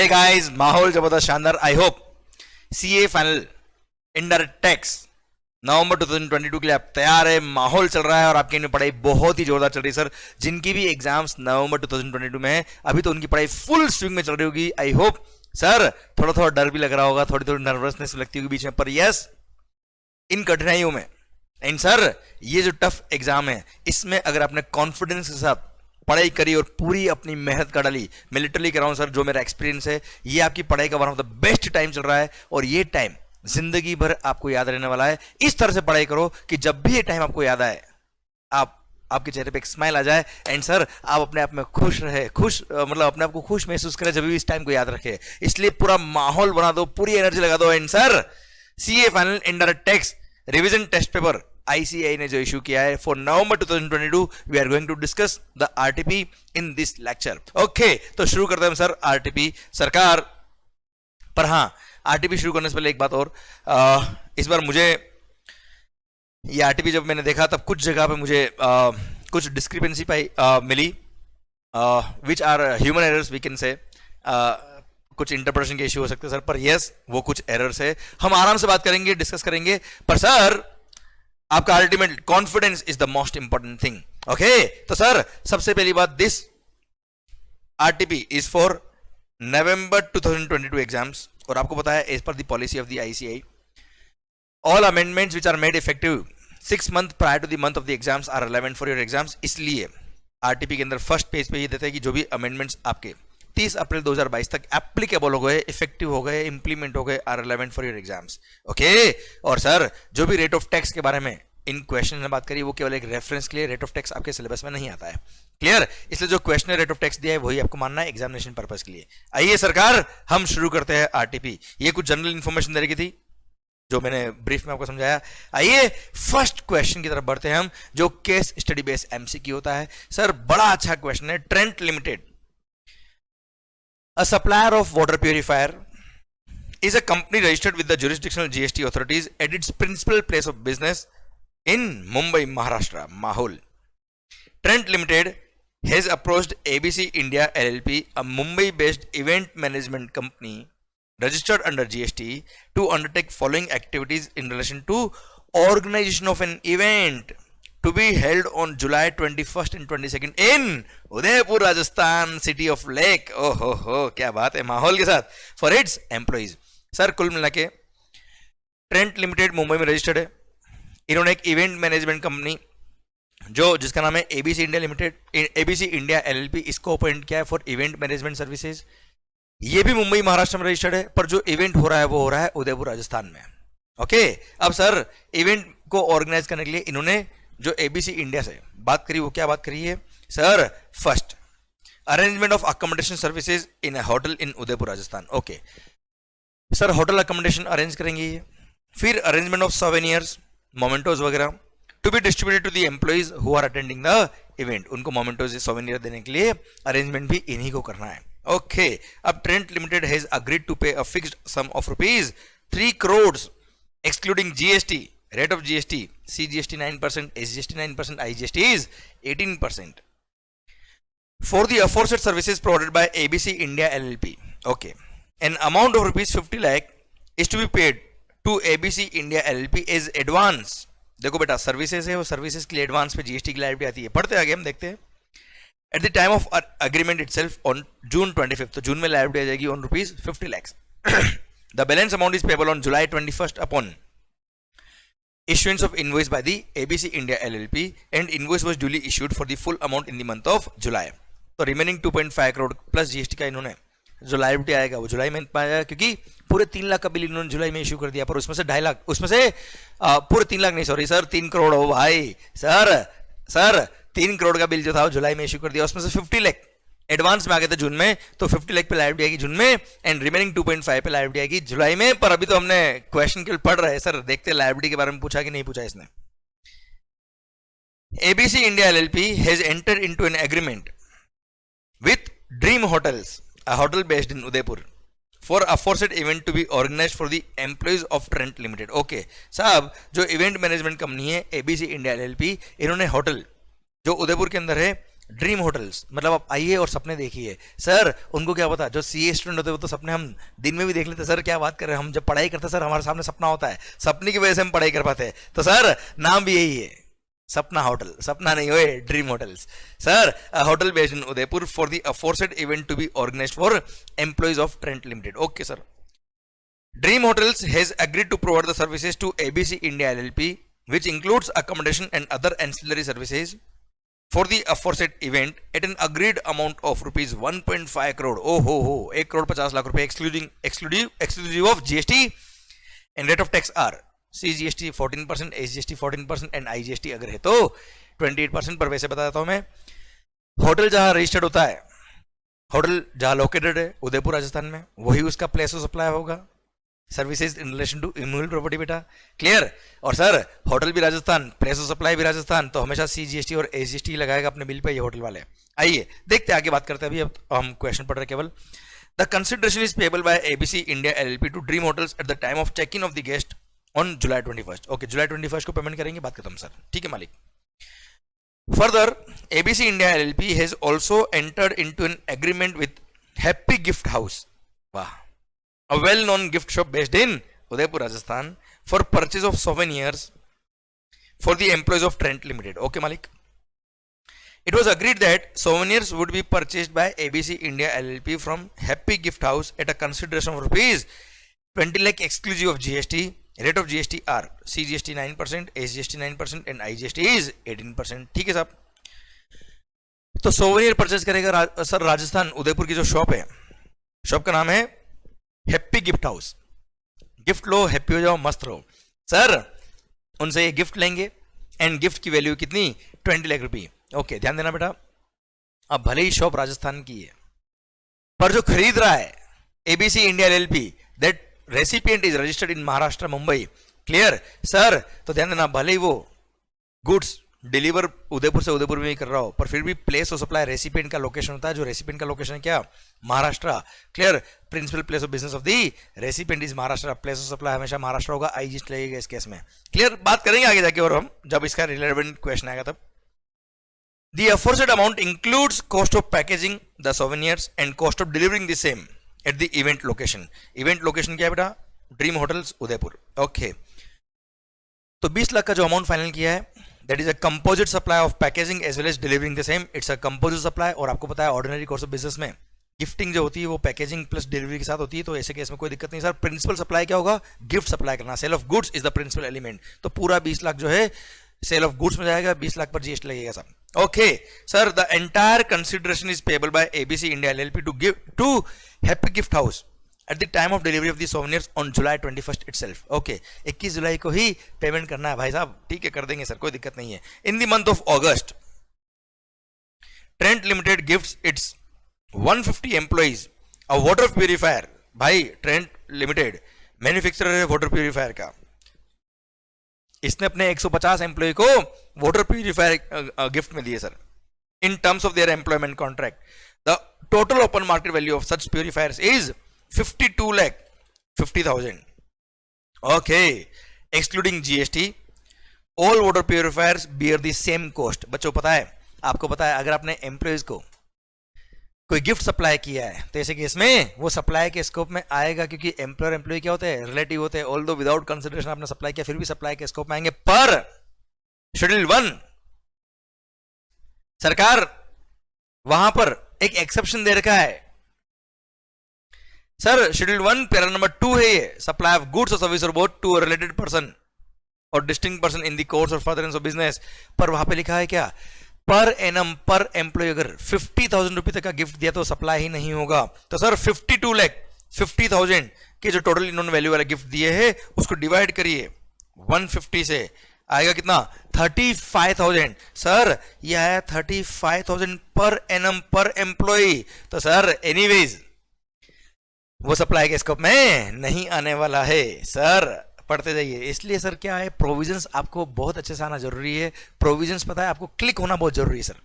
Hey guys, माहौल जबरदस्त शानदार। I hope CA final indirect tax November 2022 के लिए आप तैयार है। माहौल चल रहा है और आपकी पढ़ाई बहुत ही जोरदार चल रही है सर। जिनकी भी एग्जाम्स नवंबर 2022 में है, अभी तो उनकी पढ़ाई फुल स्विंग में चल रही होगी। आई होप सर थोड़ा थोड़ा डर भी लग रहा होगा, थोड़ी थोड़ी नर्वसनेस लगती होगी बीच में, पर यस इन कठिनाइयों में एंड सर ये जो टफ एग्जाम है इसमें अगर आपने कॉन्फिडेंस के साथ पढ़ाई करी और पूरी अपनी मेहनत का डाली, मैं लिटरली कह रहा हूं सर, जो मेरा एक्सपीरियंस है, ये आपकी पढ़ाई का one of the best time चल रहा है और ये टाइम जिंदगी भर आपको याद रहने वाला है। इस तरह से पढ़ाई करो कि जब भी ये टाइम आपको याद आए, आपके चेहरे पे एक स्माइल आ जाए एंड सर आप अपने आप में खुश रहे, मतलब अपने आप को खुश महसूस करें जब भी इस टाइम को याद रखे। इसलिए पूरा माहौल बना दो, पूरी एनर्जी लगा दो। And sir CA final indirect tax revision test paper ICAI ने जो इशू किया है for November 2022, we are going to discuss the RTP in this lecture. Okay, तो शुरू करते हैं सर RTP सरकार। पर हाँ, RTP शुरू करने से पहले एक बात और, इस बार मुझे ये RTP जब मैंने देखा तब कुछ जगह पे मुझे कुछ डिस्क्रिपेंसी मिली, which are human errors we can say. कुछ इंटरप्रिटेशन के इश्यू हो सकते हैं सर, पर यस वो कुछ एरर्स है, हम आराम से बात करेंगे, डिस्कस करेंगे। पर सर आपका ultimate confidence is the most important thing. Okay, तो सर सबसे पहली बात, this RTP is for November 2022 exams और आपको पता है as per the policy of the ICAI all amendments which are made effective 6 month prior to the month of the exams are relevant for your exams. इसलिए RTP के अंदर first page पे ये देता है कि जो भी अमेंडमेंट्स आपके 30 अप्रैल 2022 तक एप्लीकेबल हो गए, इफेक्टिव हो गए, इंप्लीमेंट हो गए, are relevant for your exams. Okay, और सर जो भी रेट ऑफ टैक्स के बारे में इन क्वेश्चन में बात करी वो केवल एक रेफरेंस के लिए, रेट ऑफ टैक्स आपके सिलेबस में नहीं आता है। क्लियर? इसलिए जो क्वेश्चन रेट ऑफ टैक्स दिया है वही आपको मानना है एग्जामिनेशन पर्पस के लिए। आइए सरकार हम शुरू करते हैं RTP। ये कुछ जनरल इंफॉर्मेशन देने की थी जो मैंने ब्रीफ में आपको समझाया। आइए फर्स्ट क्वेश्चन की तरफ बढ़ते हैं हम, जो केस स्टडी बेस्ड MCQ होता है। सर बड़ा अच्छा क्वेश्चन है। Trent limited, a supplier of water purifier, is a company registered with the jurisdictional GST authorities at its principal place of business in Mumbai, Maharashtra, Mahol. Trent Limited has approached ABC India LLP, a Mumbai-based event management company registered under GST, to undertake following activities in relation to organization of an event to be held on July 21st and 22nd in Udaipur, Rajasthan, city of Lake. ओहो हो, क्या बात है, माहौल के साथ, for its employees। Sir कुल मिला के ट्रेंट लिमिटेड मुंबई में रजिस्टर्ड है। इन्होंने एक इवेंट मैनेजमेंट कंपनी जिसका नाम है ABC India limited, ABC India LLP, इसको अपॉइंट किया है फॉर इवेंट मैनेजमेंट सर्विसेज। ये भी मुंबई महाराष्ट्र में रजिस्टर्ड है, पर जो इवेंट हो रहा है वो हो रहा है उदयपुर राजस्थान में। ओके, अब सर इवेंट को ऑर्गेनाइज करने के लिए इन्होंने जो ABC इंडिया से बात करी वो क्या बात करी है sir? First, arrangement of accommodation services in a hotel in Udaipur Rajasthan. Okay sir, hotel accommodation arrange करेंगे ये। फिर अरेंजमेंट ऑफ सोवेनियर्स, मोमेंटोज वगैरह, to be distributed to the employees who are attending the event. उनको मोमेंटोज सोवेनियर देने के लिए arrangement भी इन्हीं को करना है। ओके, अब Trent Limited has agreed to pay a fixed sum of ₹3 crore excluding GST, rate of GST, CGST 9%, SGST 9%, IGST is 18%. For the aforesaid services provided by ABC India LLP, okay, an amount of ₹50 lakh is to be paid to ABC India LLP as advance। देखो बेटा, services है, वो services के लिए advance पे GST की liability आती है। पढ़ते आगे हम देखते हैं। At the time of agreement itself on June 25th, तो जून में लाइबिलिटी आ जाएगी on ₹50 lakhs। The balance amount is payable on July 21st upon issuance of invoice by the ABC India LLP, and invoice was duly issued for the full amount in the month of July। तो remaining 2.5 crore plus GST का इन्होंने जो liability आएगा वो जुलाई में पाया, क्योंकि पूरे 3 लाख का बिल इन्होंने जुलाई में इशू कर दिया, पर उसमें से 2.5 लाख, उसमें से पूरे 3 लाख नहीं, सॉरी सर, 3 करोड़ हो भाई सर 3 करोड़ का बिल जो था वो जुलाई में इशू कर दिया, उसमें से 50 लाख एडवांस में आ गए थे जून में, तो 50 लाख पे लाइबिलिटी आएगी जून में एंड रिमेनिंग 2.5 पे लाइबिलिटी आएगी जुलाई में। पर अभी तो हमने क्वेश्चन केवल पढ़ रहे हैं सर, देखते हैं लाइबिलिटी के बारे में पूछा कि नहीं पूछा इसने। ABC India LLP has entered into an agreement with Dream Hotels, a hotel based in Udaipur, for aforesaid event to be organized for the employees of Trent Limited। Okay साहब, जो इवेंट मैनेजमेंट कंपनी है ABC India LLP, इन्होंने hotel जो उदयपुर के अंदर है dream hotels मतलब आप आइए और सपने देखिए। सर उनको क्या पता, जो सीए स्टूडेंट होते हैं वो तो सपने हम दिन में भी देख लेते। सर क्या बात कर रहे हैं, हम जब पढ़ाई करते सर हमारे सामने सपना होता है, सपने की वजह से हम पढ़ाई कर पाते हैं। तो सर नाम भी यही है, सपना होटल, सपना नहीं होए dream hotels. Sir hotel based in Udaipur for the aforesaid event to be organised for employees of Trent Limited. Okay sir, dream hotels has agreed to provide the services to ABC India LLP which includes accommodation and other ancillary services for the aforesaid event at an agreed amount of rupees 1.5 crore. Oh ho ho, 1 crore 50 lakh रुपए exclusive of GST and rate of tax are CGST 14%, SGST 14% and IGST अगर है तो 28%। पर वैसे बता देता हूं मैं, होटल जहां रजिस्टर्ड होता है, होटल जहां लोकेटेड है उदयपुर राजस्थान में, वही उसका प्लेस ऑफ सप्लाई होगा। Services in relation to immovable property, बेटा क्लियर। और सर होटल भी राजस्थान, प्लेस ऑफ सप्लाई भी राजस्थान, तो हमेशा सीजीएसटी और एसजीएसटी लगाएगा अपने बिल पे ये होटल वाले। आइए देखते आगे बात करते हैं, अभी अब हम क्वेश्चन पढ़ रहे केवल। The consideration is payable by ABC India LLP to Dream Hotels at the time of check in of the guest on July 21। Okay, जुलाई 21 को पेमेंट करेंगे, बात खत्म सर, ठीक है मालिक। Further ABC India LLP has also entered into an agreement with happy Gift house, वाह, a well-known gift shop based in Udaipur, Rajasthan, for purchase of souvenirs for the employees of Trent Limited. Okay, Malik. It was agreed that souvenirs would be purchased by ABC India LLP from Happy Gift House at a consideration of rupees 20 lakh exclusive of GST. Rate of GST are CGST 9%, SGST 9% and IGST is 18%. ठीक है साहब। तो souvenir purchase करेगा sir Rajasthan Udaipur की जो shop है, shop का नाम है हैप्पी गिफ्ट हाउस। गिफ्ट लो, हैप्पी हो जाओ, मस्त रहो। सर उनसे ये गिफ्ट लेंगे एंड गिफ्ट की वैल्यू कितनी, 20 लाख रुपए। ओके, ध्यान देना बेटा, अब भले ही शॉप राजस्थान की है पर जो खरीद रहा है ABC India LLP, that recipient is registered in Maharashtra Mumbai. Clear sir, तो ध्यान देना, भले ही वो गुड्स डिलीवर उदयपुर से उदयपुर में ही कर रहा हो, पर फिर भी प्लेस ऑफ सप्लाई रेसिपिएंट का लोकेशन होता है, जो रेसिपिएंट का लोकेशन है क्या, Maharashtra. Clear, principal place of business of the recipient is Maharashtra, place of supply हमेशा महाराष्ट्र होगा, आईजीएसटी लगेगा इस केस में। क्लियर, बात करेंगे आगे जाके और हम जब इसका रिलेवेंट क्वेश्चन आएगा तब। The aforesaid amount includes cost of packaging the souvenirs and cost of delivering the same at the event location. Event location क्या है बेटा, ड्रीम होटल्स उदयपुर। ओके, तो 20 लाख का जो अमाउंट फाइनल किया है, that is a composite supply of packaging as well as delivering the same. It's a composite supply, और आपको पता है ऑर्डिनरी कोर्स ऑफ बिजनेस में गिफ्टिंग जो होती है वो पैकेजिंग प्लस डिलीवरी के साथ होती है, तो ऐसे केस में कोई दिक्कत नहीं सर। प्रिंसिपल सप्लाई क्या होगा, गिफ्ट सप्लाई करना, sale of goods is the principal element. तो पूरा 20 लाख जो है सेल ऑफ गुड्स में जाएगा, 20 लाख पर जीएसटी लगेगा सब। Okay sir, the entire consideration is payable by ABC India LLP to Happy Gift House at the time of delivery of the souvenirs on July 21st itself. Okay, 21 जुलाई को ही payment करना है भाई साहब, ठीक है, कर देंगे सर, कोई दिक्कत नहीं है। In the month of August, Trent Limited gives its 150 employees a water purifier. भाई Trent Limited मैन्युफैक्चरर है वाटर प्यूरिफायर का, इसने अपने 150 एम्प्लॉय को वाटर प्यूरिफायर गिफ्ट में दिए sir, in terms of their employment contract. The total open market value of such purifiers is 52,50,000. Okay, excluding GST, all water purifiers bear the same cost. बच्चों पता है, आपको पता है, अगर आपने एम्प्लॉयज को कोई गिफ्ट सप्लाई किया है तो ऐसे केस में वो सप्लाई के स्कोप में आएगा, क्योंकि एम्प्लॉयर एम्प्लॉय क्या होते हैं, रिलेटिव होते हैं। ऑल्दो विदाउट कंसिडरेशन आपने सप्लाई किया, फिर भी सप्लाई के स्कोप में आएंगे। पर शेड्यूल 1 सरकार वहां पर एक एक्सेप्शन दे रखा है सर। शेड्यूल 1 पैरा नंबर 2 है ये, सप्लाई ऑफ गुड्स और सर्विस और बोथ टू रिलेटेड पर्सन और distinct person in the course of furtherance of business. पर वहां पे लिखा है क्या, पर एनम पर एम्प्लॉय अगर 50,000 रुपए तक का गिफ्ट दिया तो सप्लाई ही नहीं होगा। तो सर 52,50,000 के जो टोटल इन्होंने वैल्यू वाला गिफ्ट दिए हैं उसको डिवाइड करिए 150 से, आएगा कितना, 35,000। सर यह है 35,000 पर एनम पर एम्प्लॉय। तो सर एनीवेज वो सप्लाई के स्कोप में नहीं आने वाला है सर, पढ़ते जाइए। इसलिए सर क्या है, प्रोविजंस आपको बहुत अच्छे से आना जरूरी है। प्रोविजंस पता है आपको क्लिक होना बहुत जरूरी है सर।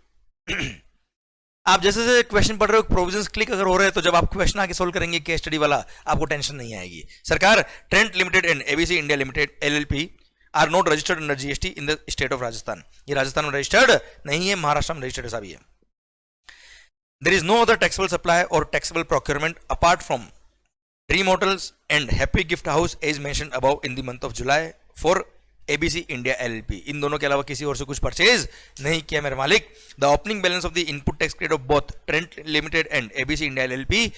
आप जैसे जैसे क्वेश्चन पढ़ रहे हो, प्रोविजंस क्लिक अगर हो रहे हैं तो जब आप क्वेश्चन आके सोल्व करेंगे केस स्टडी वाला, आपको टेंशन नहीं आएगी। सरकार Trent Limited and ABC India Limited LLP are not registered under GST in the state of Rajasthan. ये राजस्थान में रजिस्टर्ड नहीं है, महाराष्ट्र में रजिस्टर्ड है साहब ये। There is no other taxable supply or taxable procurement apart from Dream Hotels and Happy Gift House as mentioned above in the month of July for ABC India LLP. इन दोनों के अलावा किसी और से कुछ परचेज नहीं किया मेरे मालिक. The opening balance of the input tax credit of both Trent Limited and ABC India LLP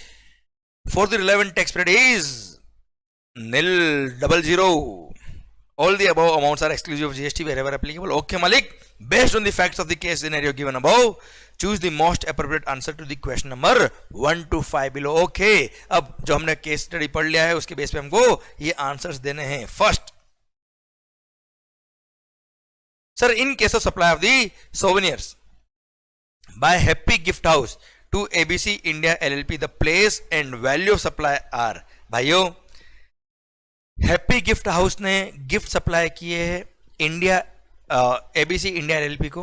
for the relevant tax period is nil 00. All the above amounts are exclusive of GST wherever applicable. Okay, Malik. Based on the facts of the case scenario given above, choose the most appropriate answer to the question number 1 to 5 below. Okay. अब जो हमने case study पढ़ लिया है उसके base पे हमको ये आंसर्स देने हैं. First, sir, in case of supply of the souvenirs by Happy Gift House to ABC India LLP, the place and value of supply are. भाइयों, हैप्पी गिफ्ट हाउस ने गिफ्ट सप्लाई किए हैं India ABC India LLP को.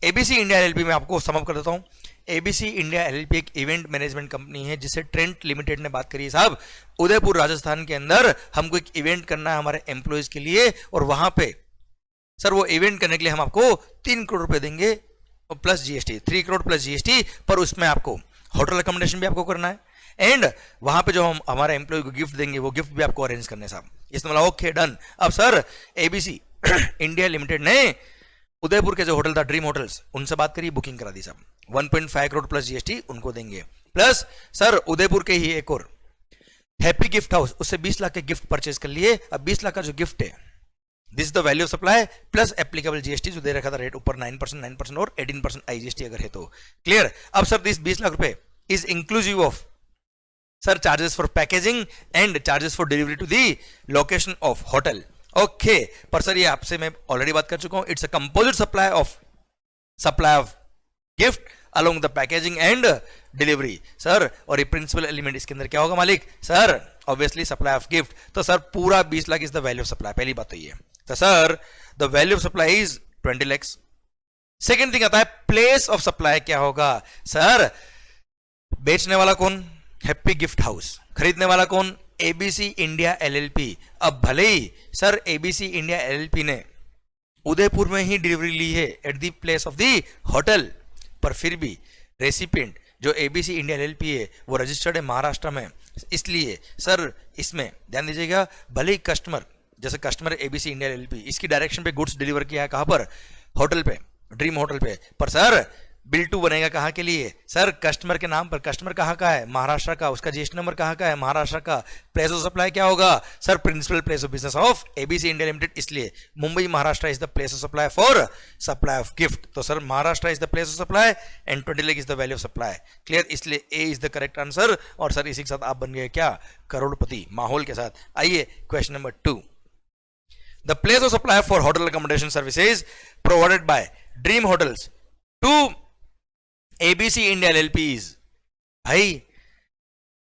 ABC India LLP में आपको sum up कर देता हूं. एबीसी इंडिया एलएलपी एक इवेंट मैनेजमेंट कंपनी है जिससे ट्रेंट लिमिटेड ने बात करी है. साहब, उदयपुर राजस्थान के अंदर हमको एक इवेंट करना है हमारे एम्प्लॉयज के लिए, और वहां पे सर वो इवेंट करने के लिए हम आपको 3 करोड़ रुपए देंगे plus GST, 3 crore plus GST. पर उसमें आपको होटल अकोमोडेशन भी आपको करना है एंड वहां पे जो हम हमारे एम्प्लॉय को गिफ्ट देंगे वो गिफ्ट भी आपको अरेंज करने साहब. इसमें मतलब ओके, डन. अब सर, एबीसी इंडिया लिमिटेड ने उदयपुर के जो होटल था ड्रीम होटल्स, उनसे बात करी, बुकिंग करा दी साहब. 1.5 करोड़ प्लस जीएसटी उनको देंगे. प्लस सर उदयपुर के ही एक और हैप्पी गिफ्ट हाउस, उससे 20 लाख के गिफ्ट परचेज कर लिए. अब 20 लाख का जो गिफ्ट है, this is the value of supply plus applicable GST जो दे रखा था रेट ऊपर 9% और 18% आईजीएसटी अगर है तो. क्लियर. अब सर दिस 20 लाख रुपए is inclusive of sir charges for packaging and charges for delivery to the location of hotel. Okay, पर सर ये आपसे मैं ऑलरेडी बात कर चुका हूं. It's a composite supply of gift along the packaging and delivery. Sir, और ये प्रिंसिपल एलिमेंट इसके अंदर क्या होगा मालिक? Sir obviously supply of gift. तो सर पूरा 20 lakh is the value of supply. पहली बात तो ये. तो sir the value of supply is 20 lakh. Second thing आता है प्लेस ऑफ सप्लाई क्या होगा. सर बेचने वाला कौन? Happy Gift house. खरीदने वाला कौन? ABC India LLP. अब भले ही सर एबीसी इंडिया एलएलपी ने उदयपुर में ही डिलीवरी ली है at the place of the hotel, पर फिर भी रेसिपिएंट जो एबीसी इंडिया एलएलपी है वो रजिस्टर्ड है महाराष्ट्र में. इसलिए सर इसमें ध्यान दीजिएगा, भले ही कस्टमर, जैसे कस्टमर एबीसी इंडिया एलएलपी, इसकी डायरेक्शन पे गुड्स डिलीवर किया है कहां पर? होटल पे, ड्रीम होटल पे. पर सर बिल 2 बनेगा कहां के लिए? सर कस्टमर के नाम पर. कस्टमर कहां का है? महाराष्ट्र का. उसका जीएसटी नंबर कहां का है? महाराष्ट्र का. प्लेस ऑफ सप्लाई क्या होगा? Sir principal place of business of ABC India Limited. इसलिए Mumbai Maharashtra is the place of supply for supply of gift. तो sir Maharashtra is the place of supply and 20 lakh is the value of supply. Clear. इसलिए A is the correct answer. और sir इसी के साथ आप बन गए क्या? करोड़पति माहौल के साथ. आइए question number 2. The place of supply for hotel accommodation services provided by Dream Hotels to ABC India LLPs. भाई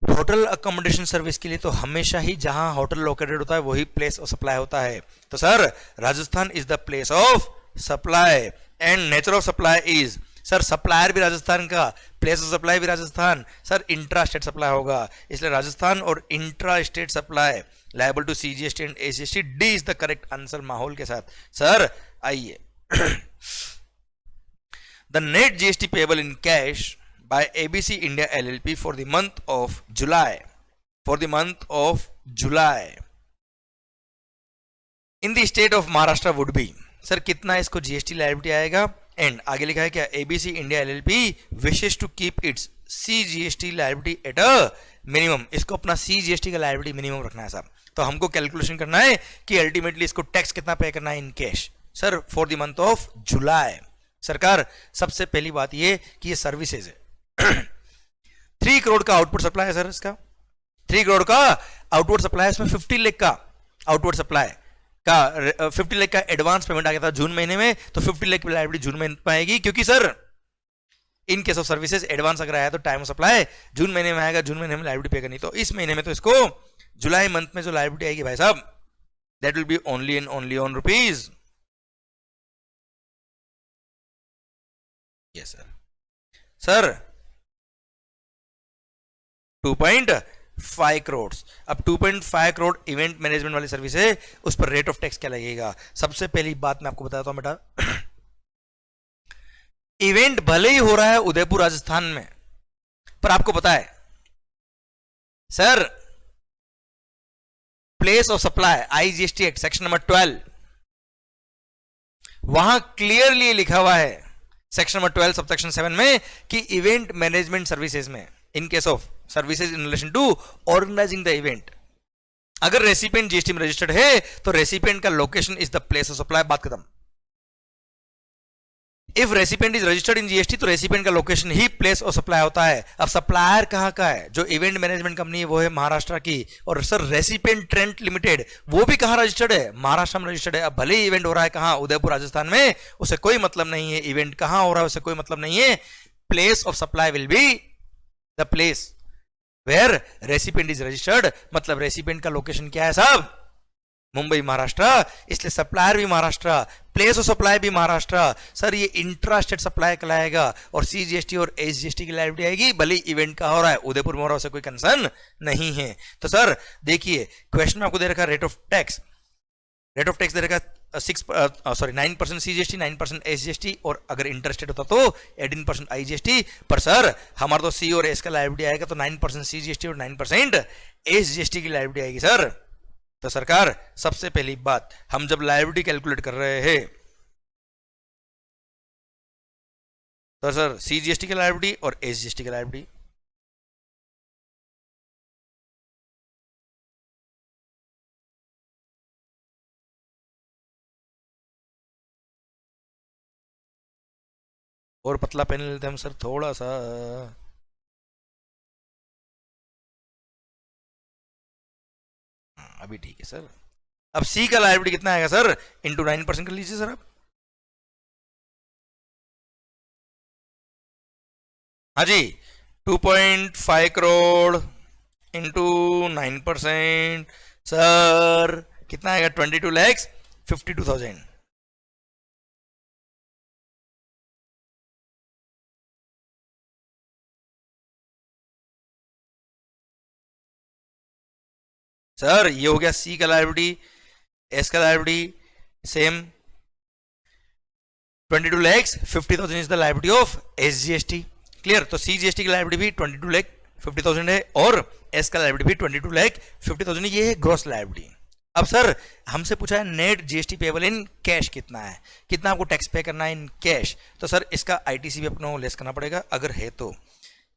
होटल अकोमोडेशन सर्विस के लिए तो हमेशा ही जहां होटल लोकेटेड होता है वही प्लेस ऑफ सप्लाई होता है. तो sir Rajasthan is the place of supply and nature of supply is, sir supplier भी राजस्थान का, प्लेस ऑफ सप्लाई भी Rajasthan. Sir intra state supply होगा, इसलिए राजस्थान और intra state supply liable to CGST and SGST. D is the correct answer माहौल के साथ. Sir आइए, the net GST payable in cash by ABC India LLP for the month of July in the state of Maharashtra would be. Sir कितना इसको GST liability आएगा? And आगे लिखा है क्या? ABC India LLP wishes to keep its CGST liability at a minimum. इसको अपना CGST का लायबिलिटी मिनिमम रखना है साहब. तो हमको कैलकुलेशन करना है कि अल्टीमेटली इसको टैक्स कितना पे करना है in cash. Sir for the month of July. सरकार सबसे पहली बात ये कि ये सर्विसेज है. 3 करोड़ का आउटपुट सप्लाई है सर इसका. 3 करोड़ का आउटपुट सप्लाई है. इसमें 50 लाख का आउटपुट सप्लाई का 50 लाख का एडवांस पेमेंट आ गया था जून महीने में. तो 50 लाख की लायबिलिटी जून में आएगी, क्योंकि sir in case of services advance अगर आया तो टाइम ऑफ सप्लाई जून महीने में आएगा, जून महीने में लायबिलिटी पे करनी. तो इस महीने में तो इसको जुलाई मंथ में जो लायबिलिटी आएगी भाई साहब, that will be only and only on rupees. Yes sir 2.5 crore. अब 2.5 करोड़ इवेंट मैनेजमेंट वाली सर्विस है, उस पर रेट ऑफ टैक्स क्या लगेगा? सबसे पहली बात मैं आपको बताता हूं बेटा, इवेंट भले ही हो रहा है उदयपुर राजस्थान में, पर आपको पता है sir, place of supply IGST act section number 12, वहां क्लियरली लिखा हुआ है सेक्शन नंबर 12 सबसेक्शन 7 में कि इवेंट मैनेजमेंट सर्विसेज में, in case of services in relation to organising the event, अगर रेसिपिएंट जीएसटी में रजिस्टर्ड है तो रेसिपिएंट का location is the place of supply, बात खत्म। If recipient is registered in GST तो रेसिपिएंट का लोकेशन ही प्लेस ऑफ सप्लाई होता है। अब सप्लायर कहां का है? जो इवेंट मैनेजमेंट कंपनी है वो है महाराष्ट्र की, और सर रेसिपिएंट ट्रेंट लिमिटेड वो भी कहां रजिस्टर्ड है? महाराष्ट्र में रजिस्टर्ड है। अब भले ही इवेंट हो रहा है कहां, उदयपुर राजस्थान में, उसे कोई मतलब नहीं है। इवेंट कहां हो रहा है उसे कोई मतलब नहीं है। Place of supply will be the place where recipient is registered, मतलब रेसिपिएंट का लोकेशन क्या है साहब? मुंबई महाराष्ट्र, इसलिए सप्लायर भी महाराष्ट्र, प्लेस ऑफ सप्लाई भी महाराष्ट्र। सर ये इंट्रा स्टेट सप्लाई कहलाएगा और सीजीएसटी और एसजीएसटी की लायबिलिटी आएगी, भले इवेंट का हो रहा है उदयपुर में हो रहा है उसे कोई कंसर्न नहीं है। तो सर देखिए क्वेश्चन में आपको दे रखा rate of tax, rate of tax दे रखा 9% सीजीएसटी, 9% एसजीएसटी, और अगर इंटरेस्टेड होता तो 18% आईजीएसटी। पर सर हमारा तो सी और एस का लायबिलिटी आएगा तो 9% सीजीएसटी और 9% एसजीएसटी की लायबिलिटी आएगी सर। तो सरकार सबसे पहली बात, हम जब लायबिलिटी कैलकुलेट कर रहे हैं तो सर सीजीएसटी की लायबिलिटी और एसजीएसटी की लायबिलिटी, और पतला पेन लेते हम सर थोड़ा सा। अभी ठीक है सर। अब सी का लायबिलिटी कितना आएगा सर? इंटू 9% कर लीजिए सर आप। हाँ जी, 2.5 करोड़ इंटू 9%, सर कितना आएगा? 22,52,000। सर ये हो गया सी का लायबिलिटी, एस का liability same, 22,50,000 is the liability of SGST. Clear? तो सीजीएसटी की लायबिलिटी भी 22,50,000 है और एस का लायबिलिटी भी 22,50,000, ये है ग्रॉस लायबिलिटी। अब सर हमसे पूछा है net GST payable in cash कितना है, कितना आपको टैक्स पे करना है इन कैश। तो सर इसका आईटीसी भी अपने को लेस करना पड़ेगा, अगर है तो।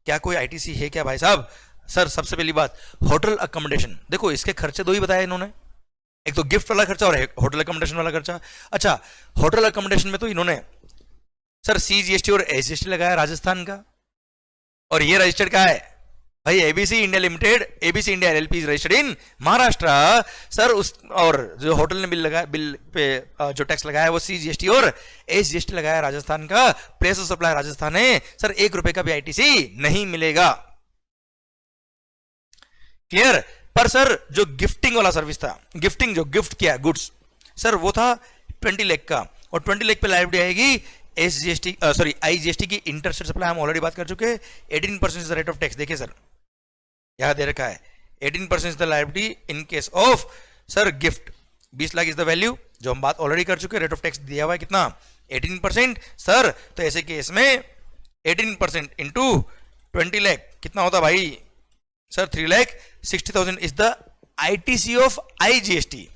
क्या कोई आईटीसी है क्या भाई साहब? सर सबसे पहली बात, होटल अकोमोडेशन, देखो इसके खर्चे दो ही बताए इन्होंने, एक तो गिफ्ट वाला खर्चा और होटल अकोमोडेशन वाला खर्चा। अच्छा, होटल अकोमोडेशन में तो इन्होंने सर सीजीएसटी और एसजीएसटी लगाया राजस्थान का, और ये रजिस्टर्ड का है भाई ABC India limited, ABC India LLP registered in Maharashtra. Sir उस और जो होटल ने बिल लगाया, बिल पे जो टैक्स लगाया वो सीजीएसटी और एसजीएसटी लगाया राजस्थान का, प्लेस ऑफ सप्लाई राजस्थान है। सर 1 रुपए का भी आईटीसी नहीं मिलेगा। क्लियर? पर सर जो गिफ्टिंग वाला सर्विस था, गिफ्टिंग जो गिफ्ट किया गुड्स, सर वो था 20 लाख का, और 20 लाख पे लायबिलिटी आएगी एसजीएसटी, सॉरी आईजीएसटी की। इंटरस्टेट सप्लाई हम ऑलरेडी बात कर चुके हैं। 18% is the rate of tax. देखिए सर यहां दे रखा है 18% is the liability in case of sir gift. 20 lakh is the value, जो हम बात ऑलरेडी कर चुके हैं। रेट ऑफ टैक्स दिया हुआ है कितना? 18% सर। तो ऐसे केस में 18% इंटू 20 लाख कितना होता भाई sir? 3,60,000 is the ITC of IGST.